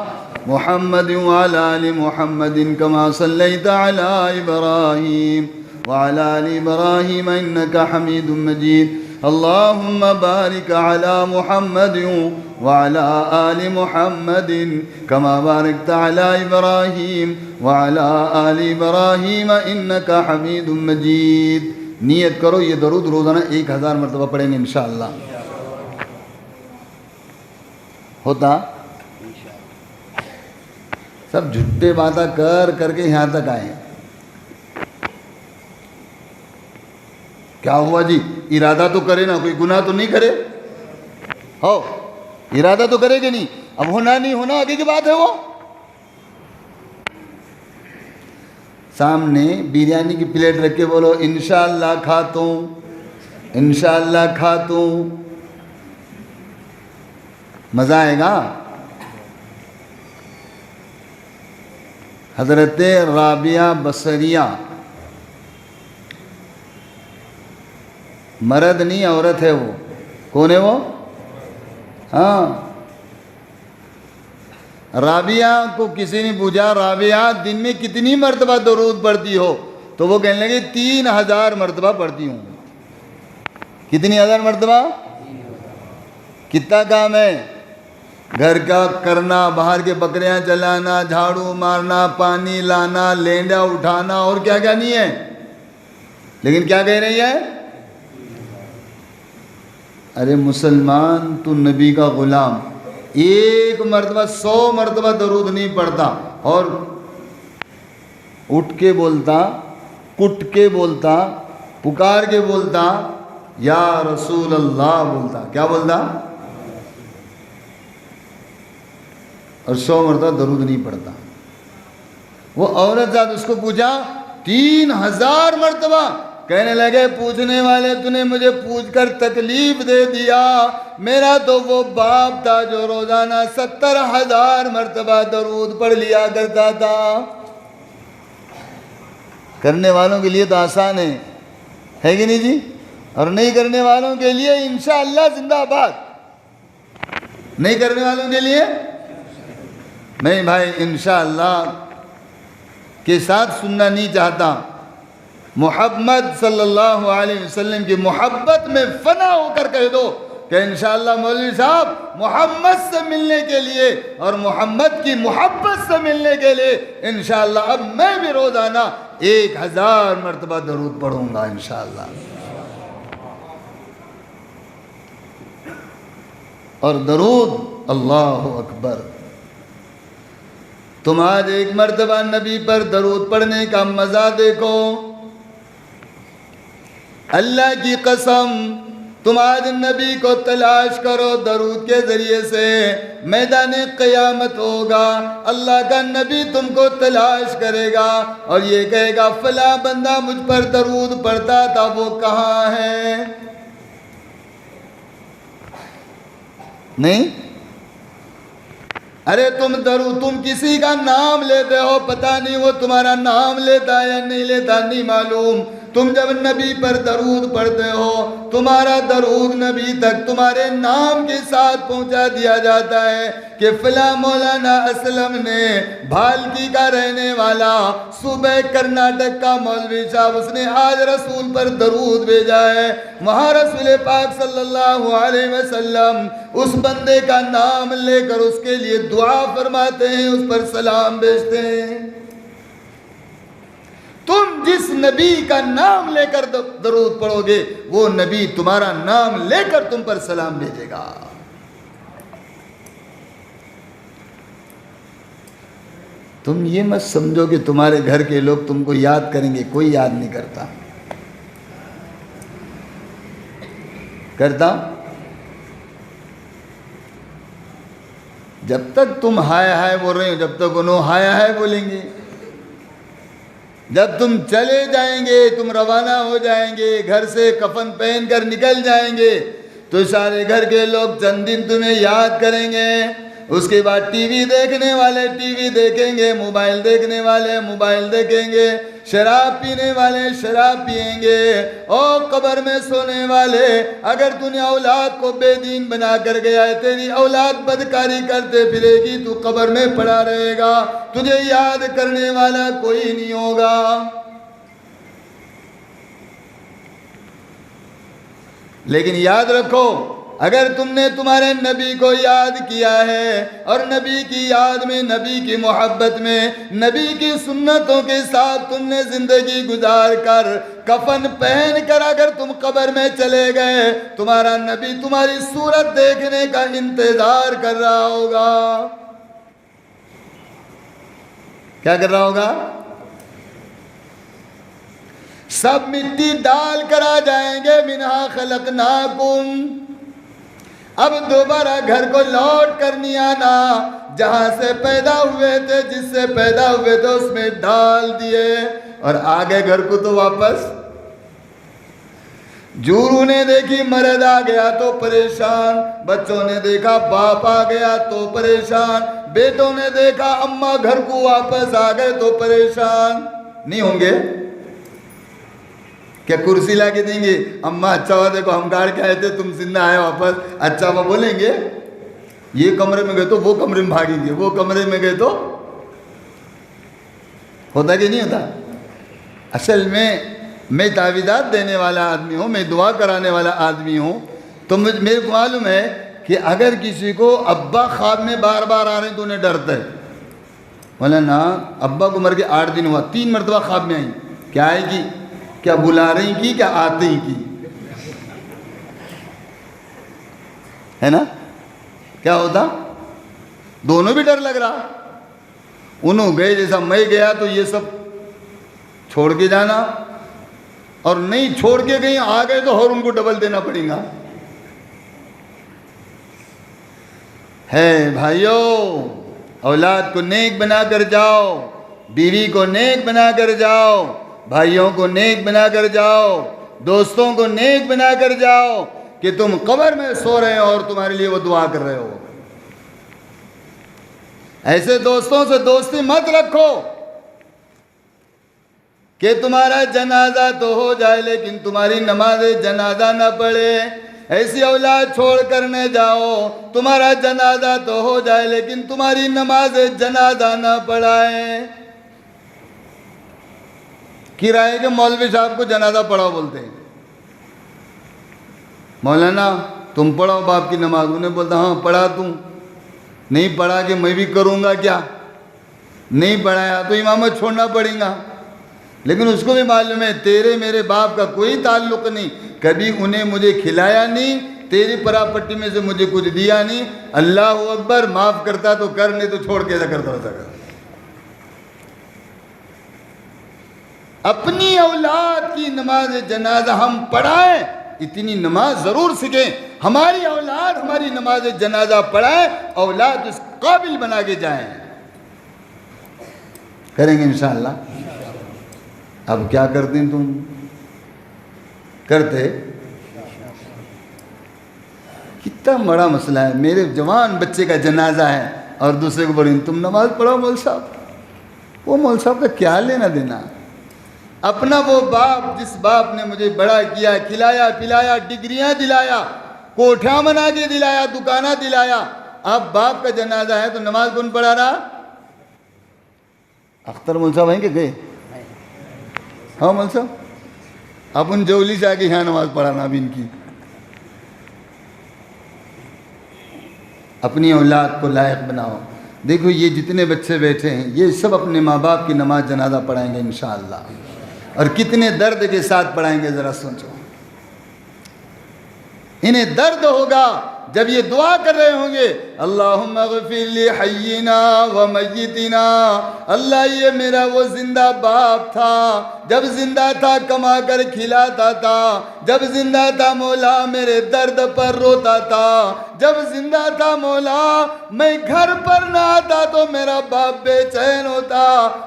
محمد وعلی آل محمد کما صلیت علی ابراہیم وعلی آل ابراہیم انکا حمید مجید. اللہم بارک علی محمد وعلی آل محمد کما بارکت علی ابراہیم وعلی آل ابراہیم انکا حمید مجید. نیت کرو یہ درود روزانہ 1000 مرتبہ پڑھیں گے انشاءاللہ. ہوتا سب جھٹے باتیں کر کے یہاں تک آئے. کیا ہوا جی؟ ارادہ تو کرے نا، کوئی گناہ تو نہیں کرے. ہو ارادہ تو کرے کہ نہیں؟ اب ہونا نہیں ہونا آگے کی بات ہے. وہ سامنے بریانی کی پلیٹ رکھ کے بولو انشاءاللہ کھاتا ہوں، انشاءاللہ کھاتا ہوں. مزہ آئے گا. حضرت رابعہ بصریہ، مرد نہیں عورت ہے وہ. کون ہے وہ؟ ہاں، رابعہ کو کسی نے پوچھا رابعہ دن میں کتنی مرتبہ درود پڑھتی ہو؟ تو وہ کہنے لگے 3000 مرتبہ پڑھتی ہوں. کتنی ہزار مرتبہ؟ کتنا کام ہے گھر کا کرنا، باہر کے بکریاں چلانا، جھاڑو مارنا، پانی لانا، لینڈا اٹھانا، اور کیا کیا نہیں ہے. لیکن کیا کہہ رہی ہے؟ ارے مسلمان تو نبی کا غلام، ایک مرتبہ 100 مرتبہ درود نہیں پڑھتا، اور اٹھ کے بولتا، کٹ کے بولتا، پکار کے بولتا یا رسول اللہ بولتا. کیا بولتا؟ اور 100 مرتبہ درود نہیں پڑھتا. وہ عورت ذات اس کو پوچھا 3000 مرتبہ. کہنے لگے پوچھنے والے تو نے مجھے پوچھ کر تکلیف دے دیا. میرا تو وہ باپ تھا جو روزانہ 70,000 مرتبہ درود پڑھ لیا کرتا تھا. کرنے والوں کے لیے تو آسان ہے کہ نہیں جی؟ اور نہیں کرنے والوں کے لیے انشاءاللہ زندہ آباد. نہیں کرنے والوں کے لیے نہیں بھائی، انشاءاللہ کے ساتھ سننا نہیں چاہتا. محمد صلی اللہ علیہ وسلم کی محبت میں فنا ہو کر کہہ دو کہ انشاءاللہ مولوی صاحب محمد سے ملنے کے لیے اور محمد کی محبت سے ملنے کے لیے انشاءاللہ اب میں بھی روزانہ 1000 مرتبہ درود پڑھوں گا انشاءاللہ. اور درود اللہ اکبر. تم آج ایک مرتبہ نبی پر درود پڑھنے کا مزہ دیکھو. اللہ کی قسم تم آج نبی کو تلاش کرو، درود کے ذریعے سے میدان قیامت ہوگا. اللہ کا نبی تم کو تلاش کرے گا اور یہ کہے گا فلاں بندہ مجھ پر درود پڑھتا تھا، وہ کہاں ہے؟ نہیں؟ ارے تم کسی کا نام لیتے ہو، پتہ نہیں وہ تمہارا نام لیتا ہے یا نہیں لیتا نہیں معلوم. تم جب نبی پر درود پڑھتے ہو تمہارا درود نبی تک تمہارے نام کے ساتھ پہنچا دیا جاتا ہے کہ فلاں مولانا اسلم نے بھالکی کا رہنے والا صوبہ کرناٹک کا مولوی صاحب اس نے آج رسول پر درود بھیجا ہے. وہاں رسول پاک صلی اللہ علیہ وسلم اس بندے کا نام لے کر اس کے لیے دعا فرماتے ہیں, اس پر سلام بھیجتے ہیں. تم جس نبی کا نام لے کر درود پڑھو گے وہ نبی تمہارا نام لے کر تم پر سلام بھیجے گا. تم یہ مت سمجھو کہ تمہارے گھر کے لوگ تم کو یاد کریں گے, کوئی یاد نہیں کرتا. کرتا جب تک تم ہائے ہائے بول رہے ہو جب تک انہوں ہائے ہائے بولیں گے. جب تم چلے جائیں گے, تم روانہ ہو جائیں گے, گھر سے کفن پہن کر نکل جائیں گے تو سارے گھر کے لوگ چند دن تمہیں یاد کریں گے. اس کے بعد ٹی وی دیکھنے والے ٹی وی دیکھیں گے, موبائل دیکھنے والے موبائل دیکھیں گے, شراب پینے والے شراب پئیں گے, اور قبر میں سونے والے اگر تو نے اولاد کو بے دین بنا کر گیا ہے, تیری اولاد بدکاری کرتے پھرے گی, تو قبر میں پڑا رہے گا, تجھے یاد کرنے والا کوئی نہیں ہوگا. لیکن یاد رکھو اگر تم نے تمہارے نبی کو یاد کیا ہے اور نبی کی یاد میں, نبی کی محبت میں, نبی کی سنتوں کے ساتھ تم نے زندگی گزار کر کفن پہن کر اگر تم قبر میں چلے گئے, تمہارا نبی تمہاری صورت دیکھنے کا انتظار کر رہا ہوگا. کیا کر رہا ہوگا؟ سب مٹی ڈال کر آ جائیں گے, منہا خلقناکم. اب دوبارہ گھر کو لوٹ کر نہیں آنا, جہاں سے پیدا ہوئے تھے, جس سے پیدا ہوئے تھے اس میں ڈال دیے, اور آگے گھر کو تو واپس. جورو نے دیکھی مرد آ گیا تو پریشان, بچوں نے دیکھا باپ آ گیا تو پریشان, بیٹوں نے دیکھا اماں گھر کو واپس آ گئے تو پریشان نہیں ہوں گے؟ کیا کرسی لا کے دیں گے, اماں اچھا ہوا دیکھو ہم گاڑ کے آئے تھے تم زندہ آئے واپس, اچھا ہوا بولیں گے؟ یہ کمرے میں گئے تو وہ کمرے میں بھاگیں گے, وہ کمرے میں گئے تو ہوتا کہ نہیں ہوتا؟ اصل میں تعویذات دینے والا آدمی ہوں, میں دعا کرانے والا آدمی ہوں, تو میرے کو معلوم ہے کہ اگر کسی کو ابا خواب میں بار بار آ رہے ہیں تو انہیں ڈرتا ہے. بولا نا ابا کو مر کے 8 دن ہوا, 3 مرتبہ خواب میں آئی, کیا آئے گی؟ کیا بلا رہی کی, کیا آتے ہی کی, ہے نا؟ کیا ہوتا؟ دونوں بھی ڈر لگ رہا. انہوں گئے جیسا میں گیا تو یہ سب چھوڑ کے جانا, اور نہیں چھوڑ کے کہیں آ گئے تو اور ان کو ڈبل دینا پڑے گا. ہے بھائیو, اولاد کو نیک بنا کر جاؤ, بیوی کو نیک بنا کر جاؤ, بھائیوں کو نیک بنا کر جاؤ, دوستوں کو نیک بنا کر جاؤ, کہ تم قبر میں سو رہے ہو اور تمہارے لیے وہ دعا کر رہے ہو. ایسے دوستوں سے دوستی مت رکھو کہ تمہارا جنازہ تو ہو جائے لیکن تمہاری نماز جنازہ نہ پڑھے. ایسی اولاد چھوڑ کر نہ جاؤ, تمہارا جنازہ تو ہو جائے لیکن تمہاری نماز جنازہ نہ پڑھائے. کرائے کے مولوی صاحب کو جنازہ پڑھاؤ بولتے ہیں, مولانا تم پڑھاؤ باپ کی نماز. انہیں بولتا ہاں پڑھا تم, نہیں پڑھا کہ میں بھی کروں گا کیا, نہیں پڑھایا تو امامت چھوڑنا پڑے گا. لیکن اس کو بھی معلوم ہے تیرے میرے باپ کا کوئی تعلق نہیں, کبھی انہیں مجھے کھلایا نہیں, تیری پراپرٹی میں سے مجھے کچھ دیا نہیں. اللہ اکبر, معاف کرتا تو کر, نہیں تو چھوڑ کے ایسا کرتا ہو سکا. اپنی اولاد کی نماز جنازہ ہم پڑھائیں, اتنی نماز ضرور سیکھیں, ہماری اولاد ہماری نماز جنازہ پڑھائیں, اولاد اس قابل بنا کے جائیں. کریں گے انشاءاللہ. اب کیا کرتے ہیں تم؟ کرتے؟ کتنا بڑا مسئلہ ہے. میرے جوان بچے کا جنازہ ہے اور دوسرے کو بڑی تم نماز پڑھو مول صاحب. وہ مول صاحب کا کیا لینا دینا؟ اپنا وہ باپ جس باپ نے مجھے بڑا کیا، کھلایا پلایا، ڈگریاں دلایا، کوٹھیاں بنا کے دلایا، دکانہ دلایا، اب باپ کا جنازہ ہے تو نماز کون پڑھا رہا؟ اختر مول صاحب ہیں کہ گئے؟ ہاں مول صاحب، اپن جولی سے آگے یہاں نماز پڑھانا اب ان کی. اپنی اولاد کو لائق بناؤ. دیکھو یہ جتنے بچے بیٹھے ہیں یہ سب اپنے ماں باپ کی نماز جنازہ پڑھائیں گے انشاءاللہ، اور کتنے درد کے ساتھ پڑھائیں گے ذرا سوچو. انہیں درد ہوگا جب یہ دعا کر رہے ہوں گے، اللہم اغفر لی حینا و میتنا. اللہ یہ میرا وہ زندہ باپ تھا، جب زندہ تھا کما کر کھلاتا تھا، جب زندہ تھا مولا میرے درد پر روتا تھا، جب زندہ تھا مولا میں گھر پر نہ آتا تو میرا باپ بے چین ہوتا.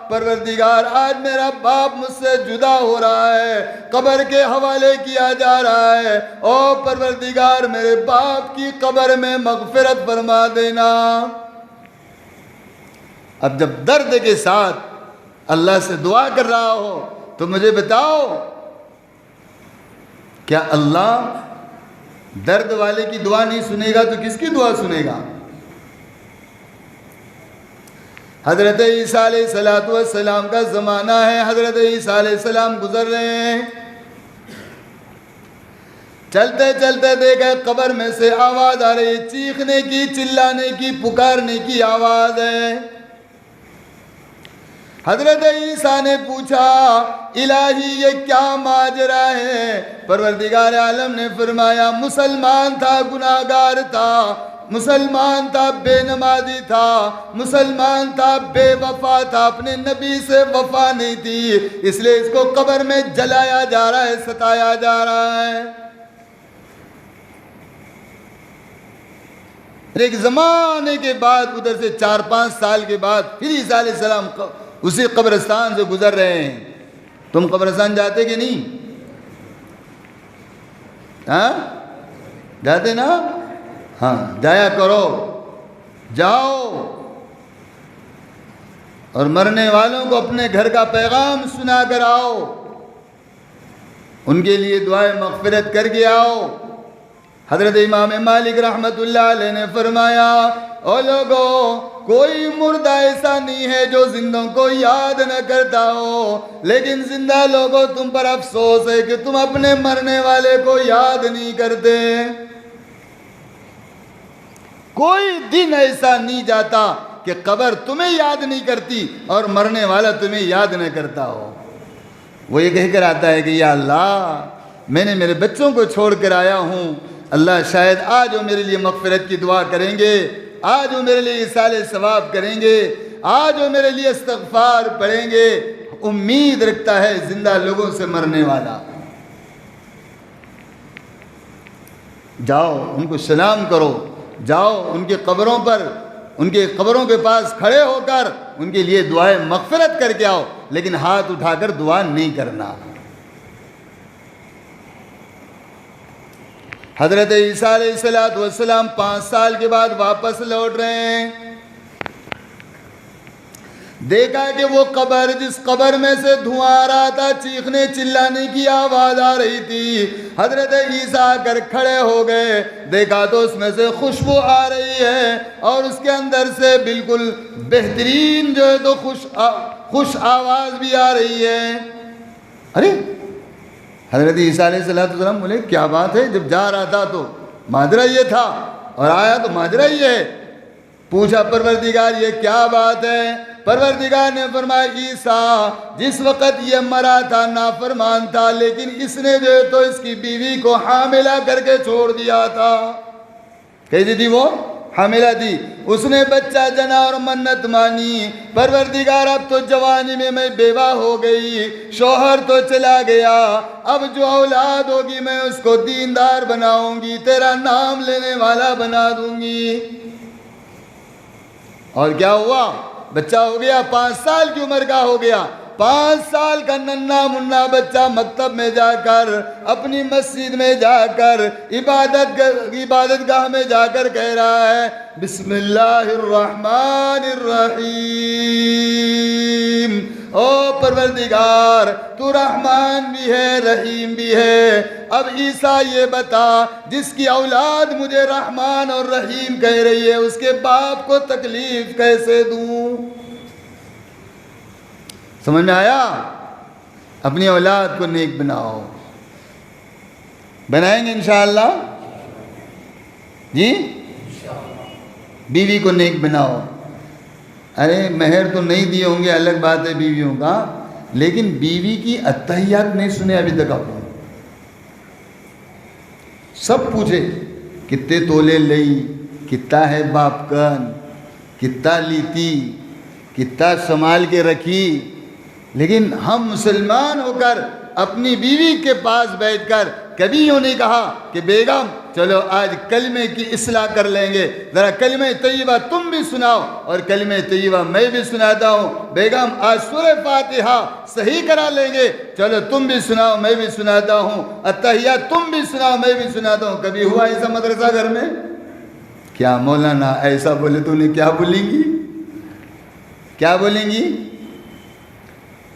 پروردگار آج میرا باپ مجھ سے جدا ہو رہا ہے، قبر کے حوالے کیا جا رہا ہے، او پروردگار میرے باپ کی قبر میں مغفرت فرما دینا. اب جب درد کے ساتھ اللہ سے دعا کر رہا ہو تو مجھے بتاؤ کیا اللہ درد والے کی دعا نہیں سنے گا تو کس کی دعا سنے گا؟ حضرت عیسیٰ علیہ السلام کا زمانہ ہے، حضرت عیسیٰ علیہ السلام گزر رہے ہیں، چلتے چلتے دیکھے قبر میں سے آواز آ رہی، چیخنے کی، چلانے کی، پکارنے کی آواز ہے. حضرت عیسیٰ نے پوچھا الہی یہ کیا ماجرا ہے؟ پروردگار عالم نے فرمایا مسلمان تھا، گناہگار تھا، مسلمان تھا، بے نمازی تھا، مسلمان تھا، بے وفا تھا، اپنے نبی سے وفا نہیں تھی، اس لیے اس کو قبر میں جلایا جا رہا ہے، ستایا جا رہا ہے. ایک زمانے کے بعد ادھر سے 4-5 سال کے بعد پھر عیسیٰ علیہ السلام اسی قبرستان سے گزر رہے ہیں. تم قبرستان جاتے کہ نہیں؟ ہاں جاتے نا؟ ہاں جایا کرو، جاؤ اور مرنے والوں کو اپنے گھر کا پیغام سنا کر آؤ، ان کے لیے دعائیں مغفرت کر کے آؤ. حضرت امام مالک رحمت اللہ علیہ نے فرمایا او لوگو کوئی مردہ ایسا نہیں ہے جو زندوں کو یاد نہ کرتا ہو، لیکن زندہ لوگوں تم پر افسوس ہے کہ تم اپنے مرنے والے کو یاد نہیں کرتے. کوئی دن ایسا نہیں جاتا کہ قبر تمہیں یاد نہیں کرتی اور مرنے والا تمہیں یاد نہ کرتا ہو. وہ یہ کہہ کر آتا ہے کہ یا اللہ میں نے میرے بچوں کو چھوڑ کر آیا ہوں، اللہ شاید آج وہ میرے لیے مغفرت کی دعا کریں گے، آج وہ میرے لیے ایصال ثواب کریں گے، آج وہ میرے لیے استغفار پڑھیں گے. امید رکھتا ہے زندہ لوگوں سے مرنے والا. جاؤ ان کو سلام کرو، جاؤ ان کے قبروں پر، ان کے قبروں کے پاس کھڑے ہو کر ان کے لیے دعائیں مغفرت کر کے آؤ، لیکن ہاتھ اٹھا کر دعا نہیں کرنا. حضرت عیسیٰ علیہ السلام 5 سال کے بعد واپس لوٹ رہے ہیں. دیکھا کہ وہ قبر جس قبر میں سے دھواں آ رہا تھا، چیخنے چلانے کی آواز آ رہی تھی، حضرت عیسیٰ آ کر کھڑے ہو گئے. دیکھا تو اس میں سے خوشبو آ رہی ہے اور اس کے اندر سے بالکل بہترین جو ہے تو خوش آواز بھی آ رہی ہے. ارے حضرت عیسیٰ علیہ السلام بولے کیا بات ہے؟ جب جا رہا تھا تو ماجرا یہ تھا اور آیا تو ماجرا یہ ہے. پوچھا پروردگار یہ کیا بات ہے؟ پروردگار نے فرمایا عیسیٰ جس وقت یہ مرا تھا نافرمان تھا، لیکن اس نے جو تو اس کی بیوی کو حاملہ کر کے چھوڑ دیا تھا. کیسی تھی وہ؟ حاملہ تھی. اس نے بچہ جنا اور منت مانی، پروردگار اب تو جوانی میں بیوہ ہو گئی، شوہر تو چلا گیا، اب جو اولاد ہوگی میں اس کو دیندار بناؤں گی، تیرا نام لینے والا بنا دوں گی. اور کیا ہوا؟ بچہ ہو گیا، 5 سال کی عمر کا ہو گیا. 5 سال کا ننھا منھا بچہ مکتب میں جا کر، اپنی مسجد میں جا کر، عبادت گاہ میں جا کر کہہ رہا ہے بسم اللہ الرحمن الرحیم او پروردگار تو رحمان بھی ہے رحیم بھی ہے، اب عیسیٰ یہ بتا جس کی اولاد مجھے رحمان اور رحیم کہہ رہی ہے اس کے باپ کو تکلیف کیسے دوں؟ سمجھ میں آیا؟ اپنی اولاد کو نیک بناؤ، بنائیں گے انشاءاللہ جی؟ بیوی کو نیک بناؤ۔ ارے مہر تو نہیں دیے ہوں گے، الگ بات ہے بیویوں کا، لیکن بیوی کی اتحیات نہیں سنے ابھی تک آپ نے؟ سب پوچھے کتنے تولے لئی، کتنا ہے باپ کن، کتنا لیتی، کتنا سنبھال کے رکھی، لیکن ہم مسلمان ہو کر اپنی بیوی کے پاس بیٹھ کر کبھی یوں نہیں کہا کہ بیگم چلو آج کلمے کی اصلاح کر لیں گے، ذرا کلمہ طیبہ تم بھی سناؤ اور کلمہ طیبہ میں بھی سناتا ہوں، بیگم آج سورہ فاتحہ صحیح کرا لیں گے، چلو تم بھی سناؤ میں بھی سناتا ہوں، اتحیات تم بھی سناؤ میں بھی سناتا ہوں۔ کبھی ہوا ایسا مدرسہ گھر میں؟ کیا مولانا ایسا بولے تو انہیں کیا بولیں گی؟ کیا بولیں گی؟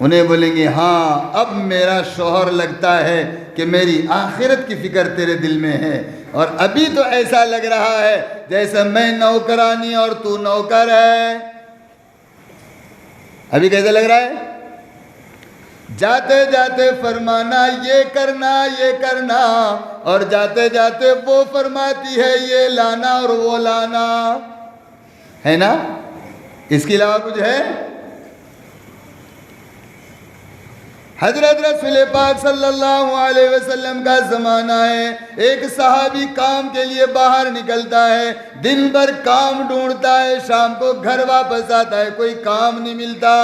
انہیں بولیں گے ہاں اب میرا شوہر لگتا ہے کہ میری آخرت کی فکر تیرے دل میں ہے، اور ابھی تو ایسا لگ رہا ہے جیسا میں نوکرانی اور تو نوکر ہے۔ ابھی کیسا لگ رہا ہے؟ جاتے جاتے فرمانا یہ کرنا اور جاتے جاتے وہ فرماتی ہے یہ لانا اور وہ لانا، ہے نا؟ اس کے علاوہ کچھ ہے؟ حضرت رسول پاک صلی اللہ علیہ وسلم کا زمانہ ہے، ایک صحابی کام کے لیے باہر نکلتا ہے، دن بھر کام ڈھونڈتا ہے، شام کو گھر واپس آتا ہے، کوئی کام نہیں ملتا۔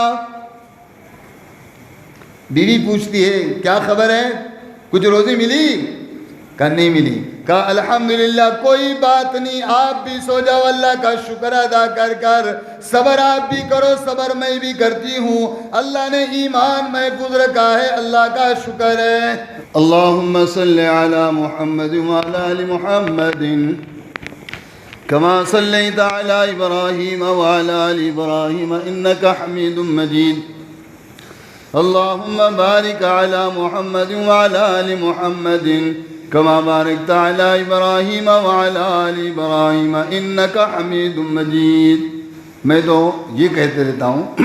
بیوی پوچھتی ہے کیا خبر ہے، کچھ روزی ملی؟ کہا نہیں ملی۔ کہا الحمدللہ کوئی بات نہیں، آپ بھی سو جاؤ، اللہ کا شکر ادا کر صبر آپ بھی کرو، صبر میں بھی کرتی ہوں، اللہ نے ایمان محفوظ رکھا ہے، اللہ کا شکر ہے۔ اللہم صلی علی محمد وعلی آل محمد کما صلیت علی ابراہیم وعلی آل ابراہیم انکا حمید مجید۔ اللہم بارک علی محمد وعلی آل محمد کما بارکت علی ابراہیم وعلی آل ابراہیم انکا حمید مجید۔ میں تو یہ کہتے رہتا ہوں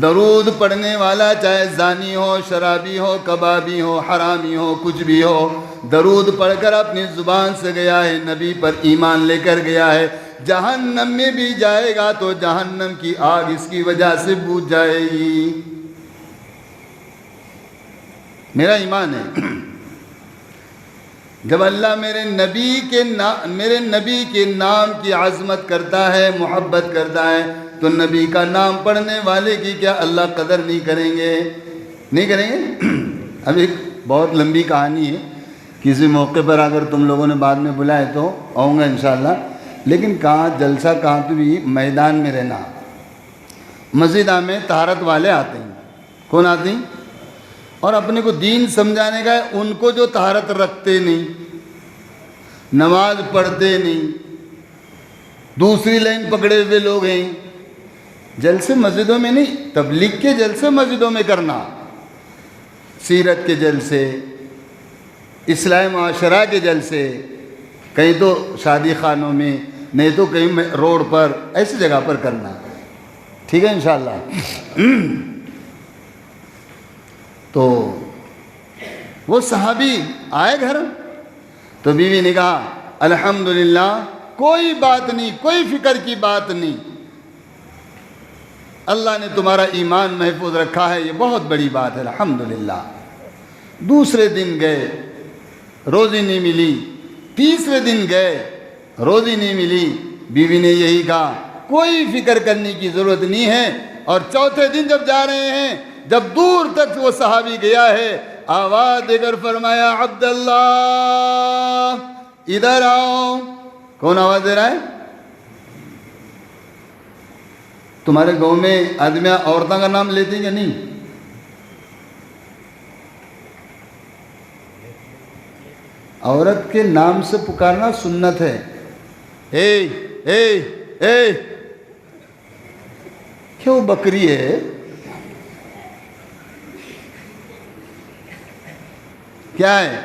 درود پڑھنے والا چاہے زانی ہو، شرابی ہو، کبابی ہو، حرامی ہو، کچھ بھی ہو، درود پڑھ کر اپنی زبان سے گیا ہے، نبی پر ایمان لے کر گیا ہے، جہنم میں بھی جائے گا تو جہنم کی آگ اس کی وجہ سے بجھ جائے گی۔ میرا ایمان ہے جب اللہ میرے نبی کے نام کی عظمت کرتا ہے، محبت کرتا ہے، تو نبی کا نام پڑھنے والے کی کیا اللہ قدر نہیں کریں گے؟ نہیں کریں گے؟ اب ایک بہت لمبی کہانی ہے، کسی موقع پر اگر تم لوگوں نے بعد میں بلائے تو آؤں گا انشاءاللہ، لیکن کہاں جلسہ کہاں تو بھی میدان میں رہنا۔ مسجد میں طہارت والے آتے ہیں، کون آتے ہیں؟ اور اپنے کو دین سمجھانے کا ہے، ان کو جو طہارت رکھتے نہیں، نماز پڑھتے نہیں، دوسری لائن پکڑے ہوئے لوگ ہیں۔ جلسے مسجدوں میں نہیں، تبلیغ کے جلسے مسجدوں میں کرنا، سیرت کے جلسے، اصلاح معاشرہ کے جلسے، کہیں تو شادی خانوں میں، نہیں تو کہیں روڈ پر، ایسی جگہ پر کرنا، ٹھیک ہے انشاءاللہ۔ تو وہ صحابی آئے گھر، تو بیوی نے کہا الحمدللہ کوئی بات نہیں، کوئی فکر کی بات نہیں، اللہ نے تمہارا ایمان محفوظ رکھا ہے، یہ بہت بڑی بات ہے، الحمدللہ۔ دوسرے دن گئے، روزی نہیں ملی، تیسرے دن گئے، روزی نہیں ملی، بیوی نے یہی کہا کوئی فکر کرنے کی ضرورت نہیں ہے، اور چوتھے دن جب جا رہے ہیں، جب دور تک وہ صحابی گیا ہے، آواز دے کر فرمایا عبداللہ ادھر آؤ۔ کون آواز دے رہا ہے؟ تمہارے گاؤں میں آدمیاں عورتوں کا نام لیتے ہیں یا نہیں؟ عورت کے نام سے پکارنا سنت ہے۔ اے اے اے، کیوں بکری ہے؟ کیا ہے؟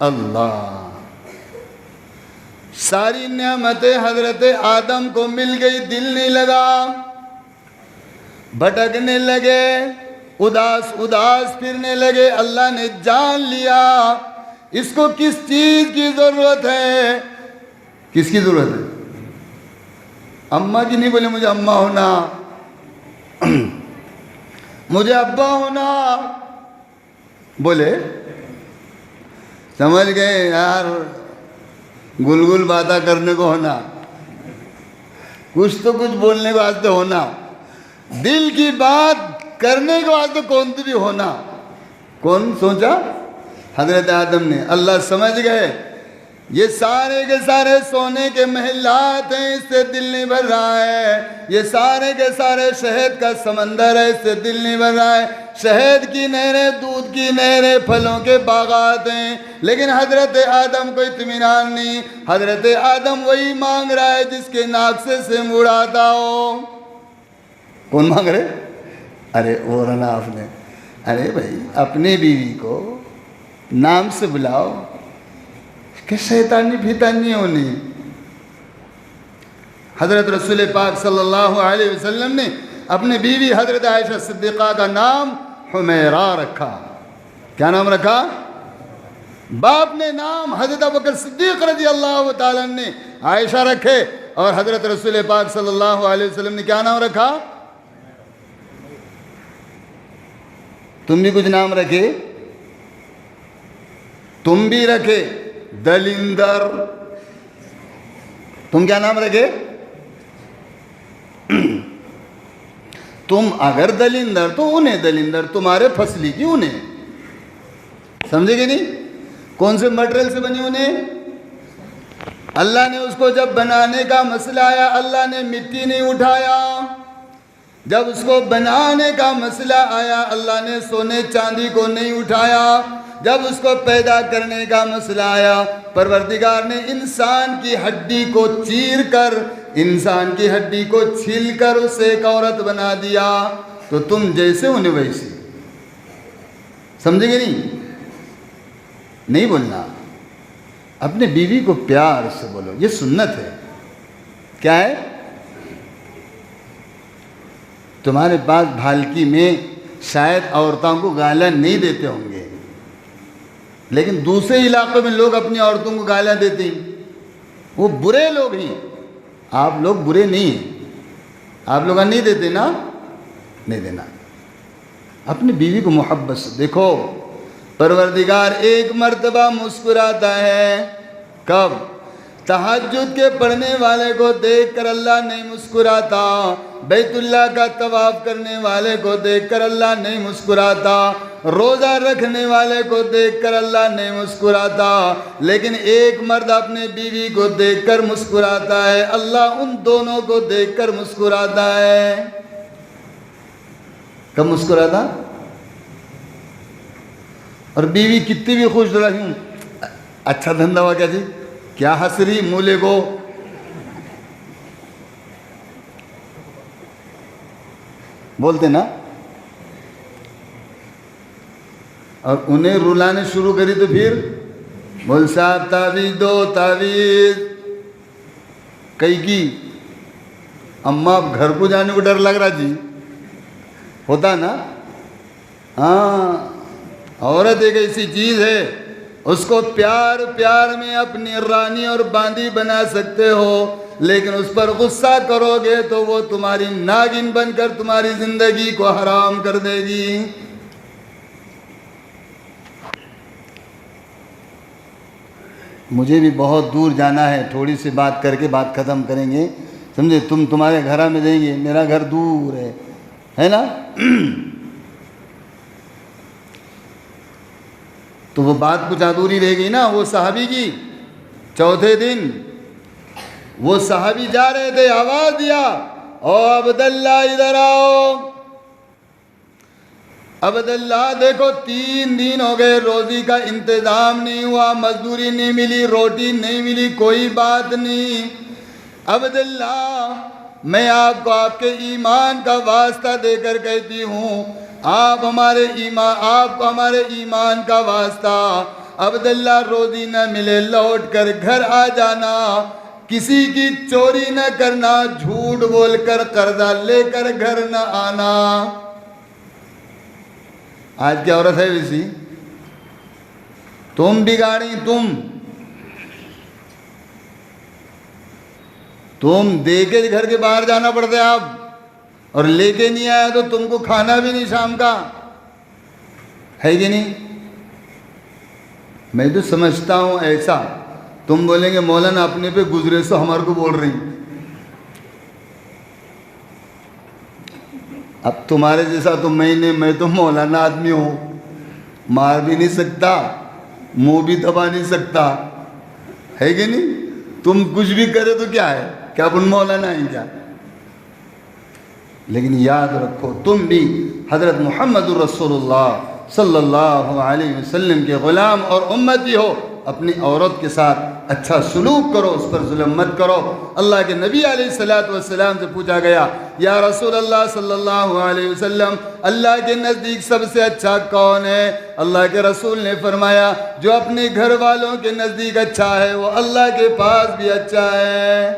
اللہ. ساری نعمتیں حضرت آدم کو مل گئی، دل نہیں لگا، بھٹکنے لگے، اداس اداس پھرنے لگے. اللہ نے جان لیا اس کو کس چیز کی ضرورت ہے. کس کی ضرورت ہے؟ اماں کی نہیں. بولے مجھے اماں ہونا، مجھے ابا ہونا. بولے سمجھ گئے یار، گل گل باتیں کرنے کو ہونا، کچھ تو کچھ بولنے کے واسطے ہونا، دل کی بات کرنے کے واسطے کون بھی ہونا. کون سوچا؟ حضرت آدم نے. اللہ سمجھ گئے یہ سارے کے سارے سونے کے محلات ہیں، اس سے دل نہیں بھر رہا ہے. یہ سارے کے سارے شہد کا سمندر ہے، اس سے دل نہیں بھر رہا ہے. شہد کی نہریں، دودھ کی نہریں، پھلوں کے باغات ہیں، لیکن حضرت آدم کو اطمینان نہیں. حضرت آدم وہی مانگ رہا ہے جس کے ناک سے سم اڑاتا ہو. کون مانگ رہے؟ ارے وہ رنا آپ نے. ارے بھائی اپنے بیوی کو نام سے بلاؤ کہ شیطانی بھیتانی ہونی. حضرت رسول پاک صلی اللہ علیہ وسلم نے اپنی بیوی حضرت عائشہ صدیقہ کا نام حمیرہ رکھا. کیا نام رکھا؟ باپ نے نام حضرت ابوبکر صدیق رضی اللہ تعالیٰ نے عائشہ رکھے، اور حضرت رسول پاک صلی اللہ علیہ وسلم نے کیا نام رکھا؟ تم بھی کچھ نام رکھے؟ تم بھی رکھے دلندر. تم کیا نام رکھے؟ تم اگر دلندر تو انہیں دلندر، تمہارے فصلی کی انہیں. سمجھے گے نہیں؟ کون سے مٹیریل سے بنی انہیں؟ اللہ نے اس کو جب بنانے کا مسئلہ آیا، اللہ نے مٹی نہیں اٹھایا. جب اس کو بنانے کا مسئلہ آیا، اللہ نے سونے چاندی کو نہیں اٹھایا. جب اس کو پیدا کرنے کا مسئلہ آیا، پروردگار نے انسان کی ہڈی کو چیر کر، انسان کی ہڈی کو چھیل کر اسے ایک عورت بنا دیا. تو تم جیسے انہیں ویسے. سمجھے گے نہیں؟ نہیں بولنا. اپنے بیوی کو پیار سے بولو، یہ سنت ہے. کیا ہے؟ تمہارے پاس بھالکی میں شاید عورتوں کو گالیاں نہیں دیتے ہوں گے، لیکن دوسرے علاقوں میں لوگ اپنی عورتوں کو گالیاں دیتے ہیں. وہ برے لوگ ہیں. آپ لوگ برے نہیں ہیں. آپ لوگ نہیں دیتے نا؟ نہیں دینا. اپنی بیوی کو محبت سے دیکھو. پروردگار ایک مرتبہ مسکراتا ہے. کب؟ تہجد کے پڑھنے والے کو دیکھ کر اللہ نہیں مسکراتا. بیت اللہ کا طواف کرنے والے کو دیکھ کر اللہ نہیں مسکراتا. روزہ رکھنے والے کو دیکھ کر اللہ نہیں مسکراتا. لیکن ایک مرد اپنے بیوی کو دیکھ کر مسکراتا ہے. اللہ ان دونوں کو دیکھ کر مسکراتا ہے. کب مسکراتا؟ اور بیوی کتنی بھی خوش رہی ہوں، اچھا دھندا ہوا کیا جی، کیا ہنس رہی مولے کو. بولتے نا. اور انہیں رلانے شروع کری تو پھر بول صاحب تعویذ دو تعویذ. کئی کی اماں گھر کو جانے کو ڈر لگ رہا جی، ہوتا نا. ہاں عورت ایک ایسی چیز ہے، اس کو پیار پیار میں اپنی رانی اور باندی بنا سکتے ہو، لیکن اس پر غصہ کرو گے تو وہ تمہاری ناگن بن کر تمہاری زندگی کو حرام کر دے گی. مجھے بھی بہت دور جانا ہے، تھوڑی سی بات کر کے بات ختم کریں گے. سمجھے؟ تمہارے گھر میں دیں گے، میرا گھر دور ہے نا. تو وہ بات کچھ ادھوری رہ گئی نا. وہ صحابی کی چوتھے دن وہ صحابی جا رہے تھے، آواز دیا او عبداللہ ادھر آؤ. عبداللہ دیکھو 3 دن ہو گئے، روزی کا انتظام نہیں ہوا، مزدوری نہیں ملی، روٹی نہیں ملی، کوئی بات نہیں. عبداللہ میں آپ کو آپ کے ایمان کا واسطہ دے کر کہتی ہوں، آپ کو ہمارے ایمان کا واسطہ، عبداللہ روزی نہ ملے لوٹ کر گھر آ جانا، کسی کی چوری نہ کرنا، جھوٹ بول کر قرضہ لے کر گھر نہ آنا۔ آج کی عورت ہے ویسی، تم بگاڑی، تم دے کے گھر کے باہر جانا پڑتا ہے آپ، اور لے کے نہیں آیا تو تم کو کھانا بھی نہیں شام کا، ہے کہ نہیں؟ میں تو سمجھتا ہوں ایسا، تم بولیں گے مولانا اپنے پہ گزرے سو ہمارے کو بول رہی ہیں، اب تمہارے جیسا تو میں تو مولانا آدمی ہوں، مار بھی نہیں سکتا، منہ بھی دبا نہیں سکتا، ہے کہ نہیں؟ تم کچھ بھی کرے تو کیا ہے، کیا اپن مولانا ہیں کیا؟ لیکن یاد رکھو تم بھی حضرت محمد الرسول اللہ صلی اللہ علیہ وسلم کے غلام اور امتی ہو، اپنی عورت کے ساتھ اچھا سلوک کرو، اس پر ظلم مت کرو۔ اللہ کے نبی علیہ السلام سے پوچھا گیا، یا رسول اللہ صلی اللہ علیہ وسلم، اللہ کے نزدیک سب سے اچھا کون ہے؟ اللہ کے رسول نے فرمایا، جو اپنے گھر والوں کے نزدیک اچھا ہے وہ اللہ کے پاس بھی اچھا ہے۔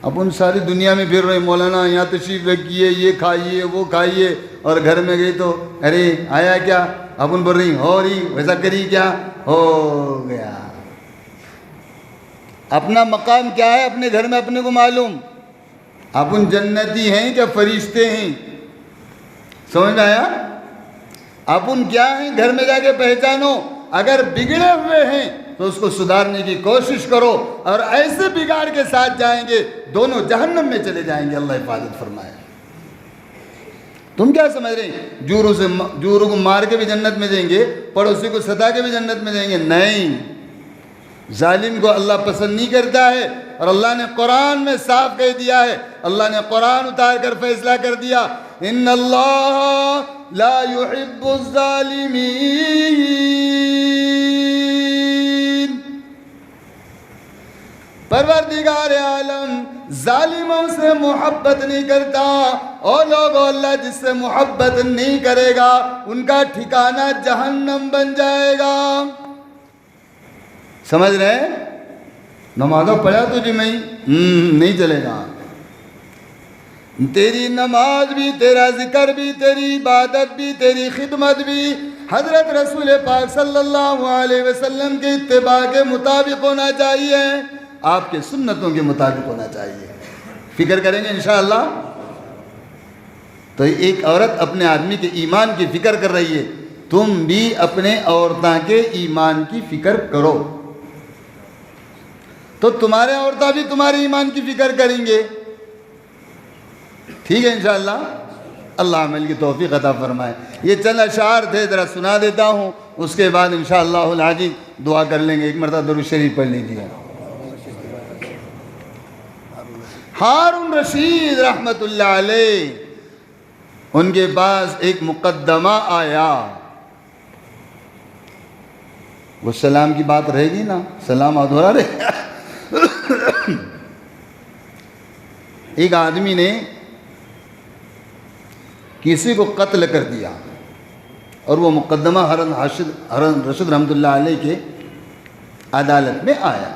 اپن ساری دنیا میں پھر رہے، مولانا یہاں تشریف رکھیے، یہ کھائیے وہ کھائیے، اور گھر میں گئی تو ارے آیا کیا، اپن بول رہی ہو رہی، ویسا کری کیا ہو گیا۔ اپنا مقام کیا ہے اپنے گھر میں اپنے کو معلوم، اپن جنتی ہیں کیا فرشتے ہیں؟ سمجھ میں آیا؟ اپن کیا ہیں گھر میں جا کے پہچانو، اگر بگڑے ہوئے ہیں تو اس کو سدھارنے کی کوشش کرو، اور ایسے بگاڑ کے ساتھ جائیں گے دونوں جہنم میں چلے جائیں گے، اللہ حفاظت فرمائے۔ تم کیا سمجھ رہے ہیں جوروں کو مار کے بھی جنت میں جائیں گے، پڑوسی کو ستا کے بھی جنت میں جائیں گے؟ نہیں، ظالم کو اللہ پسند نہیں کرتا ہے، اور اللہ نے قرآن میں صاف کہہ دیا ہے، اللہ نے قرآن اتار کر فیصلہ کر دیا، ان اللہ لا يحب الظالمین، پروردگار عالم ظالموں سے محبت نہیں کرتا، اور لوگوں اللہ جس سے محبت نہیں کرے گا ان کا ٹھکانہ جہنم بن جائے گا۔ سمجھ رہے ہیں؟ نمازوں پڑھا تو جی میں نہیں چلے گا، تیری نماز بھی، تیرا ذکر بھی، تیری عبادت بھی، تیری خدمت بھی حضرت رسول پاک صلی اللہ علیہ وسلم کے اتباع کے مطابق ہونا چاہیے، آپ کے سنتوں کے مطابق ہونا چاہیے۔ فکر کریں گے انشاءاللہ؟ تو ایک عورت اپنے آدمی کے ایمان کی فکر کر رہی ہے، تم بھی اپنے عورتوں کے ایمان کی فکر کرو، تو تمہارے عورتیں بھی تمہارے ایمان کی فکر کریں گے، ٹھیک ہے انشاءاللہ؟ اللہ عمل کی توفیق عطا فرمائے۔ یہ چند اشعار تھے، ذرا سنا دیتا ہوں، اس کے بعد انشاءاللہ العزیز دعا کر لیں گے۔ ایک مرتبہ درود شریف پڑھ لیجیے۔ ہارون رشید رحمت اللہ علیہ، ان کے پاس ایک مقدمہ آیا، وہ سلام کی بات رہے گی نا، سلام ادھورا رہے۔ ایک آدمی نے کسی کو قتل کر دیا، اور وہ مقدمہ ہارون رشید رحمت اللہ علیہ کے عدالت میں آیا،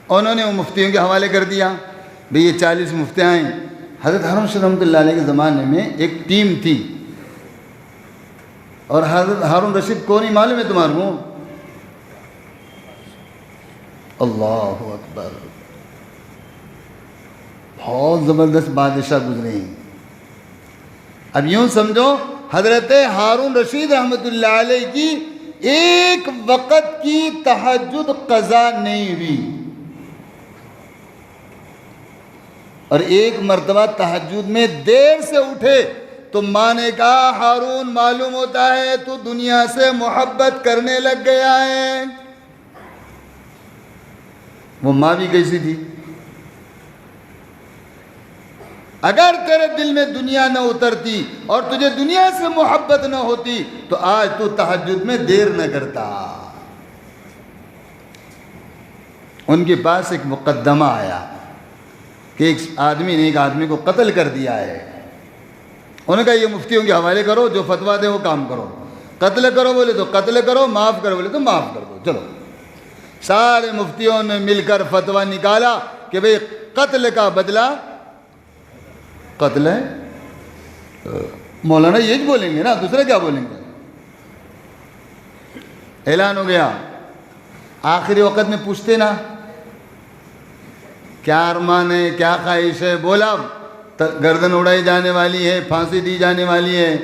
انہوں نے وہ مفتیوں کے حوالے کر دیا، بھئی یہ 40 مفتیاں ہیں۔ حضرت ہارون رشید رحمت اللہ علیہ کے زمانے میں ایک ٹیم تھی، اور حضرت ہارون رشید کون ہی معلوم ہے تمہارے کو؟ اللہ اکبر، بہت زبردست بادشاہ گزرے ہیں۔ اب یوں سمجھو حضرت ہارون رشید رحمت اللہ علیہ کی ایک وقت کی تہجد قضا نہیں ہوئی، اور ایک مرتبہ تہجد میں دیر سے اٹھے تو ماں نے کہا، ہارون معلوم ہوتا ہے تو دنیا سے محبت کرنے لگ گیا ہے۔ وہ ماں بھی کیسی تھی؟ اگر تیرے دل میں دنیا نہ اترتی اور تجھے دنیا سے محبت نہ ہوتی تو آج تو تہجد میں دیر نہ کرتا۔ ان کے پاس ایک مقدمہ آیا کہ ایک آدمی نے ایک آدمی کو قتل کر دیا ہے. انہوں نے کہا یہ مفتیوں کے حوالے کرو، جو فتویٰ دے وہ کام کرو. قتل کرو بولے تو قتل کرو، معاف کرو بولے تو معاف کر دو. چلو سارے مفتیوں نے مل کر فتویٰ نکالا کہ بھئی قتل کا بدلہ قتل ہے. مولانا یہ بولیں گے نا، دوسرا کیا بولیں گے. اعلان ہو گیا. آخری وقت میں پوچھتے نا کیا ارمان ہے، کیا خواہش ہے، بولا گردن اڑائی جانے والی ہے، پھانسی دی جانے والی ہے.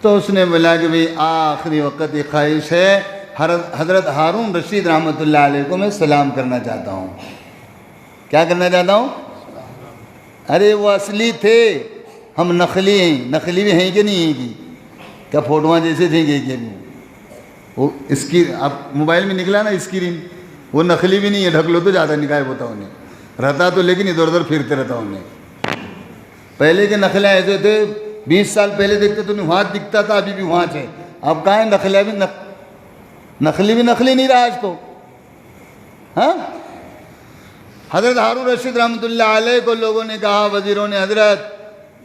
تو اس نے بولا کہ بھئی آخری وقت یہ خواہش ہے، حضرت ہارون رشید رحمۃ اللہ علیہ کو میں سلام کرنا چاہتا ہوں. کیا کرنا چاہتا ہوں؟ ارے وہ اصلی تھے، ہم نقلی ہیں. نقلی بھی ہیں کہ نہیں ہیں کی؟ کیا فوٹوਆਂ جیسے تھیں کہ وہ اسکرین اب موبائل میں نکلا نا اسکرین، وہ نقلی بھی نہیں ہے. ڈھک لو تو زیادہ نکائب ہوتا انہیں رہتا تو، لیکن ادھر ادھر پھرتے رہتا انہیں. پہلے کے نخلے ایسے تھے، 20 سال پہلے دیکھتے تو وہاں دکھتا تھا، ابھی بھی وہاں ہے. اب کہاں ہے نخلے؟ بھی نقلی بھی نقلی نہیں رہا آج تو. ہاں حضرت ہارون رشید رحمۃ اللہ علیہ کو لوگوں نے کہا، وزیروں نے، حضرت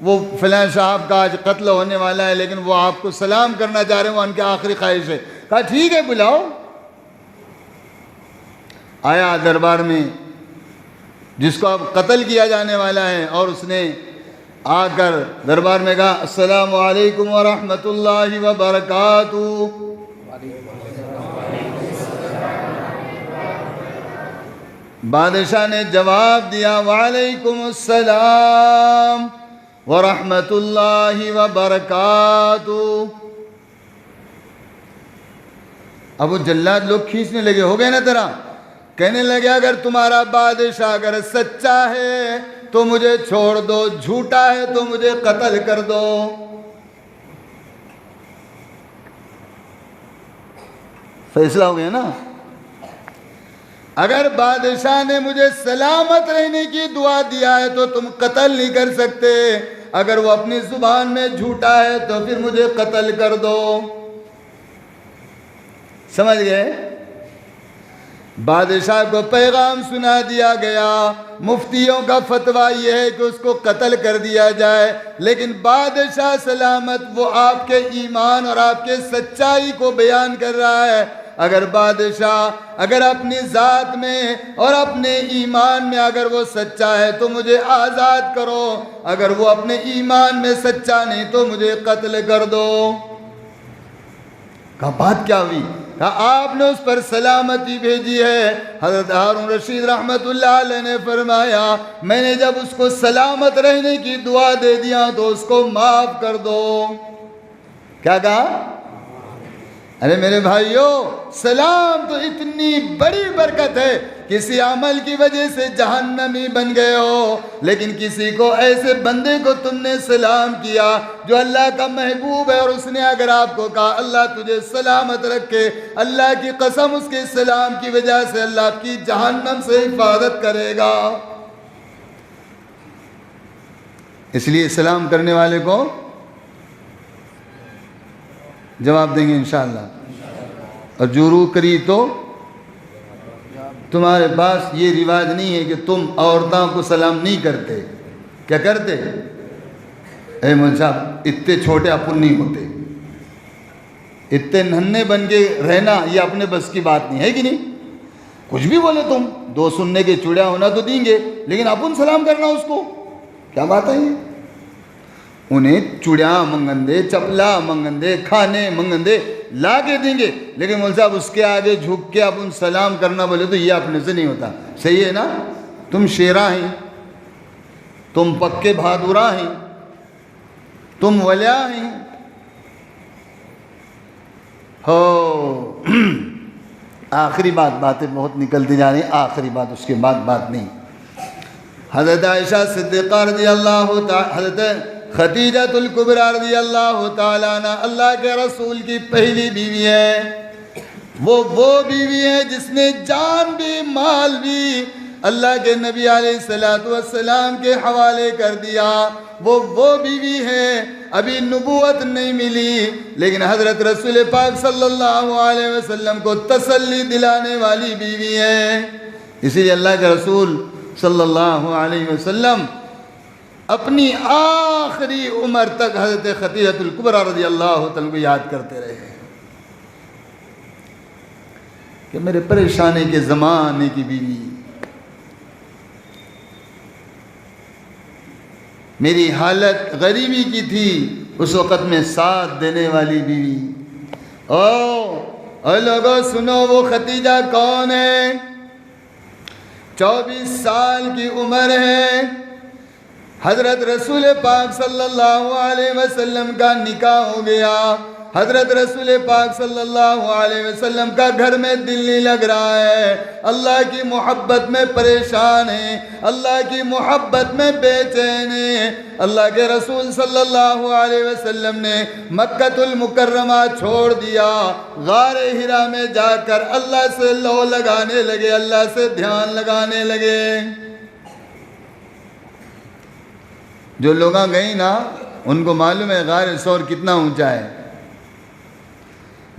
وہ فلاں صاحب کا آج قتل ہونے والا ہے، لیکن وہ آپ کو سلام کرنا چاہ رہے ہیں، وہ ان کی آخری خواہش ہے. کہا ٹھیک ہے بلاؤ. آیا دربار میں جس کو اب قتل کیا جانے والا ہے، اور اس نے آ کر دربار میں کہا السلام علیکم ورحمۃ اللہ وبرکاتہ. بادشاہ نے جواب دیا وعلیکم السلام ورحمۃ اللہ وبرکاتہ. اب وہ جلاد لوگ کھینچنے لگے، ہو گئے نا طرح، کہنے لگے اگر تمہارا بادشاہ اگر سچا ہے تو مجھے چھوڑ دو، جھوٹا ہے تو مجھے قتل کر دو. فیصلہ ہو گیا نا. اگر بادشاہ نے مجھے سلامت رہنے کی دعا دیا ہے تو تم قتل نہیں کر سکتے، اگر وہ اپنی زبان میں جھوٹا ہے تو پھر مجھے قتل کر دو. سمجھ گئے؟ بادشاہ کو پیغام سنا دیا گیا. مفتیوں کا فتویٰ یہ ہے کہ اس کو قتل کر دیا جائے، لیکن بادشاہ سلامت وہ آپ کے ایمان اور آپ کے سچائی کو بیان کر رہا ہے. اگر بادشاہ اگر اپنی ذات میں اور اپنے ایمان میں اگر وہ سچا ہے تو مجھے آزاد کرو، اگر وہ اپنے ایمان میں سچا نہیں تو مجھے قتل کر دو. کہا بات کیا ہوئی؟ کہا آپ نے اس پر سلامتی بھیجی ہے. حضرت ہارون رشید رحمت اللہ علیہ نے فرمایا میں نے جب اس کو سلامت رہنے کی دعا دے دیا تو اس کو معاف کر دو. کیا کہا؟ ارے میرے بھائیو، سلام تو اتنی بڑی برکت ہے. کسی عمل کی وجہ سے جہنمی بن گئے ہو، لیکن کسی کو ایسے بندے کو تم نے سلام کیا جو اللہ کا محبوب ہے، اور اس نے اگر آپ کو کہا اللہ تجھے سلامت رکھے، اللہ کی قسم اس کے سلام کی وجہ سے اللہ آپ کی جہنم سے حفاظت کرے گا. اس لیے سلام کرنے والے کو جواب دیں گے انشاءاللہ. اور جو روح کری تو تمہارے پاس یہ رواج نہیں ہے کہ تم عورتوں کو سلام نہیں کرتے. کیا کرتے؟ اے مول صاحب اتنے چھوٹے اپن نہیں ہوتے، اتنے ننھے بن کے رہنا یہ اپنے بس کی بات نہیں ہے کہ نہیں. کچھ بھی بولے تم، دو سننے کے چوڑیا ہونا تو دیں گے، لیکن اپن سلام کرنا اس کو کیا بات ہے؟ انہیں چوڑیاں منگندے، چپلا منگندے، کھانے منگندے لا کے دیں گے، لیکن مول صاحب اس کے آگے جھک کے اپن سلام کرنا بولے تو یہ اپنے سے نہیں ہوتا. صحیح ہے نا؟ تم شیراں ہیں، تم پکے بہادراں ہیں، تم ولیاں ہیں. ہو آخری باتیں بہت نکلتی جا رہی ہیں. آخری بات، اس کے بعد بات نہیں. حضرت عائشہ صدیقہ رضی اللہ تعالی، حضرت خدیجۃ الکبریٰ رضی اللہ تعالیٰ عنہ اللہ کے رسول کی پہلی بیوی ہے. وہ بیوی ہے جس نے جان بھی مال بھی اللہ کے نبی علیہ السلام کے حوالے کر دیا. وہ بیوی ہے، ابھی نبوت نہیں ملی، لیکن حضرت رسول پاک صلی اللہ علیہ وسلم کو تسلی دلانے والی بیوی ہے. اسی لیے اللہ کے رسول صلی اللہ علیہ وسلم اپنی آخری عمر تک حضرت خدیجہ الکبریٰ رضی اللہ تعالیٰ کو یاد کرتے رہے کہ میرے پریشانی کے زمانے کی بیوی، میری حالت غریبی کی تھی، اس وقت میں ساتھ دینے والی بیوی۔ او لوگوں سنو، وہ خدیجہ کون ہے؟ 24 سال کی عمر ہے، حضرت رسول پاک صلی اللہ علیہ وسلم کا نکاح ہو گیا، حضرت رسول پاک صلی اللہ علیہ وسلم کا گھر میں دل نہیں لگ رہا ہے، اللہ کی محبت میں پریشان ہے، اللہ کی محبت میں بے چین ہے۔ اللہ کے رسول صلی اللہ علیہ وسلم نے مکہ المکرمہ چھوڑ دیا، غار حرا میں جا کر اللہ سے لو لگانے لگے، اللہ سے دھیان لگانے لگے۔ جو لوگاں گئی نا ان کو معلوم ہے غار ثور کتنا اونچا ہے۔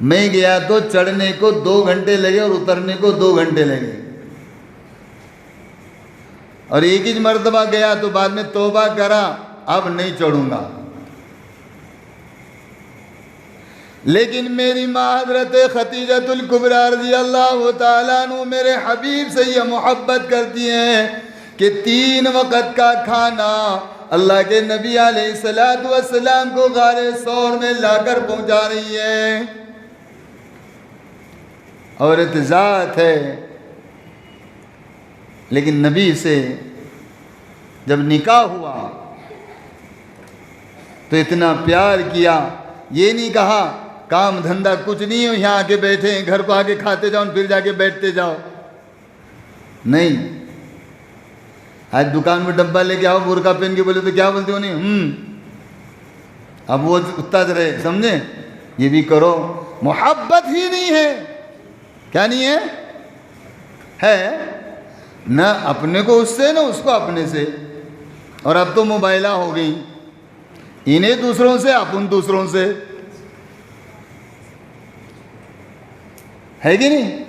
میں گیا تو چڑھنے کو 2 گھنٹے لگے اور اترنے کو 2 گھنٹے لگے، اور ایک ہی مرتبہ گیا تو بعد میں توبہ کرا، اب نہیں چڑھوں گا۔ لیکن میری ماں حضرت خدیجہ الکبریٰ رضی اللہ تعالیٰ عنہ میرے حبیب سے یہ محبت کرتی ہیں کہ 3 وقت کا کھانا اللہ کے نبی علیہ السلام کو غار ثور میں لا کر پہنچا رہی ہے۔ عورت ذات ہے، لیکن نبی سے جب نکاح ہوا تو اتنا پیار کیا، یہ نہیں کہا کام دھندہ کچھ نہیں ہو، یہاں آ کے بیٹھے ہیں، گھر کو آ کے کھاتے جاؤ پھر جا کے بیٹھتے جاؤ، نہیں۔ آج دکان میں ڈبہ لے کے آؤ برقع پہن کے بولے تو کیا بولتے ہو؟ نہیں اب وہ استاد رہے، سمجھے؟ یہ بھی کرو، محبت ہی نہیں ہے۔ کیا نہیں ہے؟ ہے نہ اپنے کو اس سے نہ اس کو اپنے سے، اور اب تو موبائلہ ہو گئی، انہیں دوسروں سے اپن دوسروں سے، ہے کہ نہیں؟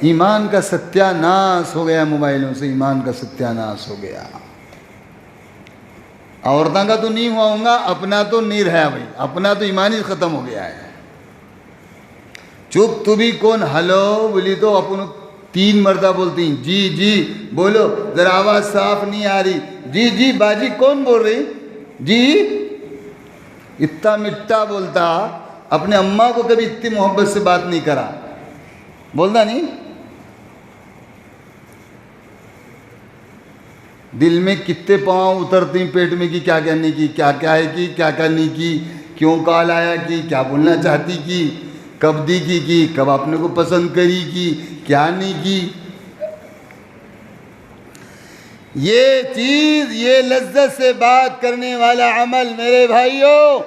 ایمان کا ستیہ ناس ہو گیا، موبائلوں سے ایمان کا ستیہ ناس ہو گیا۔ عورتوں کا تو نہیں ہوا ہوگا، اپنا تو نہیں رہا بھائی، اپنا تو ایمان ہی ختم ہو گیا ہے۔ چپ تو بھی کون، ہلو بولی تو اپن 3 مرتبہ بولتی ہیں، جی جی بولو، ذرا آواز صاف نہیں آ رہی، جی جی باجی کون بول رہی، جی اتنا مٹا بولتا، اپنے اماں کو کبھی اتنی محبت سے بات نہیں کرا، بولتا نہیں۔ دل میں کتنے پاؤں اترتی ہیں پیٹ میں کی، کیا کرنے کی، کیا کیا ہے کی، کیا کرنے کی، کیوں کال آیا کی، کیا بولنا چاہتی کی، کب دی کی، کب اپنے کو پسند کری کی، کیا نہیں کی۔ یہ چیز، یہ لذت سے بات کرنے والا عمل میرے بھائیوں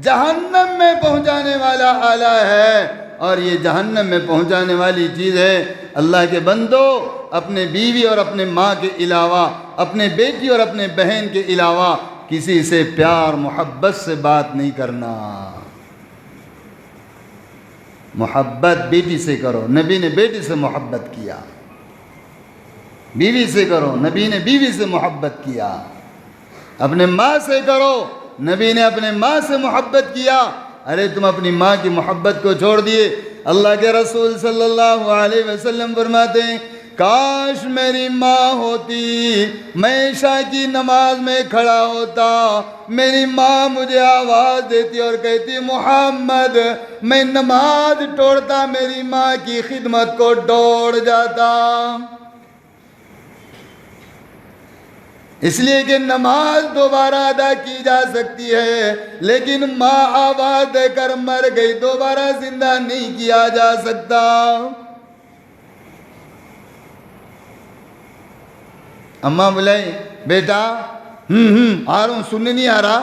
جہنم میں پہنچانے والا آلہ ہے، اور یہ جہنم میں پہنچانے والی چیز ہے۔ اللہ کے بندو، اپنے بیوی اور اپنے ماں کے علاوہ، اپنے بیٹی اور اپنے بہن کے علاوہ کسی سے پیار محبت سے بات نہیں کرنا۔ محبت بیٹی سے کرو، نبی نے بیٹی سے محبت کیا، بیوی سے کرو، نبی نے بیوی سے محبت کیا، اپنے ماں سے کرو، نبی نے اپنے ماں سے محبت کیا۔ ارے تم اپنی ماں کی محبت کو چھوڑ دیے۔ اللہ کے رسول صلی اللہ علیہ وسلم فرماتے ہیں، کاش میری ماں ہوتی، میں عشاء کی نماز میں کھڑا ہوتا، میری ماں مجھے آواز دیتی اور کہتی محمد، میں نماز توڑتا، میری ماں کی خدمت کو دوڑ جاتا۔ اس لیے کہ نماز دوبارہ ادا کی جا سکتی ہے، لیکن ماں آواز دے کر مر گئی، دوبارہ زندہ نہیں کیا جا سکتا۔ اماں بلائی، بیٹا آ رہا ہوں، سننے نہیں آ رہا،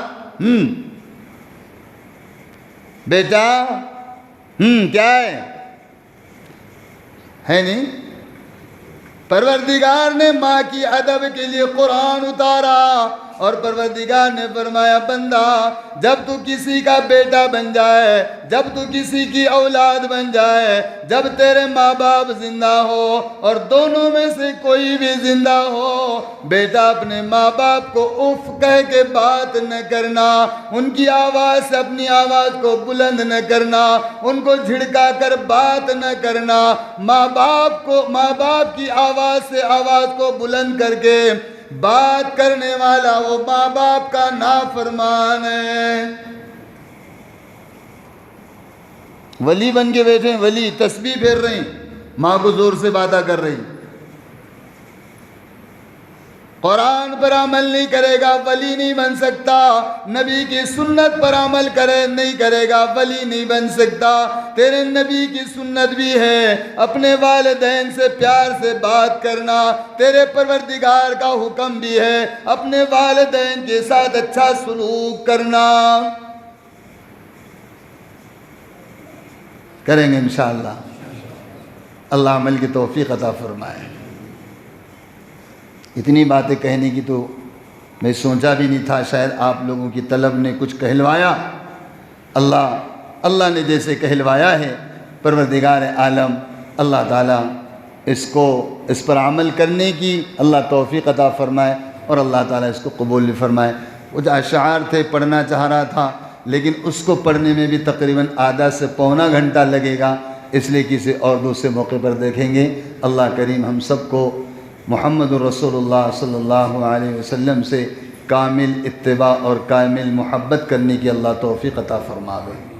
بیٹا کیا ہے نہیں؟ پروردگار نے ماں کی ادب کے لیے قرآن اتارا، اور پروردگار نے فرمایا بندہ جب تو کسی کا بیٹا بن جائے، جب تو کسی کی اولاد بن جائے، جب تیرے ماں باپ زندہ ہو اور دونوں میں سے کوئی بھی زندہ ہو، بیٹا اپنے ماں باپ کو اف کہہ کے بات نہ کرنا، ان کی آواز سے اپنی آواز کو بلند نہ کرنا، ان کو جھڑکا کر بات نہ کرنا، ماں باپ کی آواز سے آواز کو بلند کر کے بات کرنے والا وہ ماں باپ کا نافرمان ہے۔ ولی بن کے بیٹھے ہیں، ولی تسبیح پھیر رہے ہیں، ماں کو زور سے باتیں کر رہی، قرآن پر عمل نہیں کرے گا ولی نہیں بن سکتا، نبی کی سنت پر عمل نہیں کرے گا ولی نہیں بن سکتا۔ تیرے نبی کی سنت بھی ہے اپنے والدین سے پیار سے بات کرنا، تیرے پروردگار کا حکم بھی ہے اپنے والدین کے ساتھ اچھا سلوک کرنا۔ کریں گے انشاءاللہ، اللہ عمل کی توفیق عطا فرمائے۔ اتنی باتیں کہنے کی تو میں سوچا بھی نہیں تھا، شاید آپ لوگوں کی طلب نے کچھ کہلوایا، اللہ نے جیسے کہلوایا ہے، پروردگار عالم اللہ تعالیٰ اس پر عمل کرنے کی اللہ توفیق عطا فرمائے اور اللہ تعالیٰ اس کو قبول فرمائے۔ وہ جو اشعار تھے پڑھنا چاہ رہا تھا، لیکن اس کو پڑھنے میں بھی تقریباً آدھا سے پونا گھنٹہ لگے گا، اس لیے کسی اور دوسرے موقع پر دیکھیں گے۔ اللہ کریم ہم سب کو محمد رسول اللہ صلی اللہ علیہ وسلم سے کامل اتباع اور کامل محبت کرنے کی اللہ توفیق عطا فرما دے۔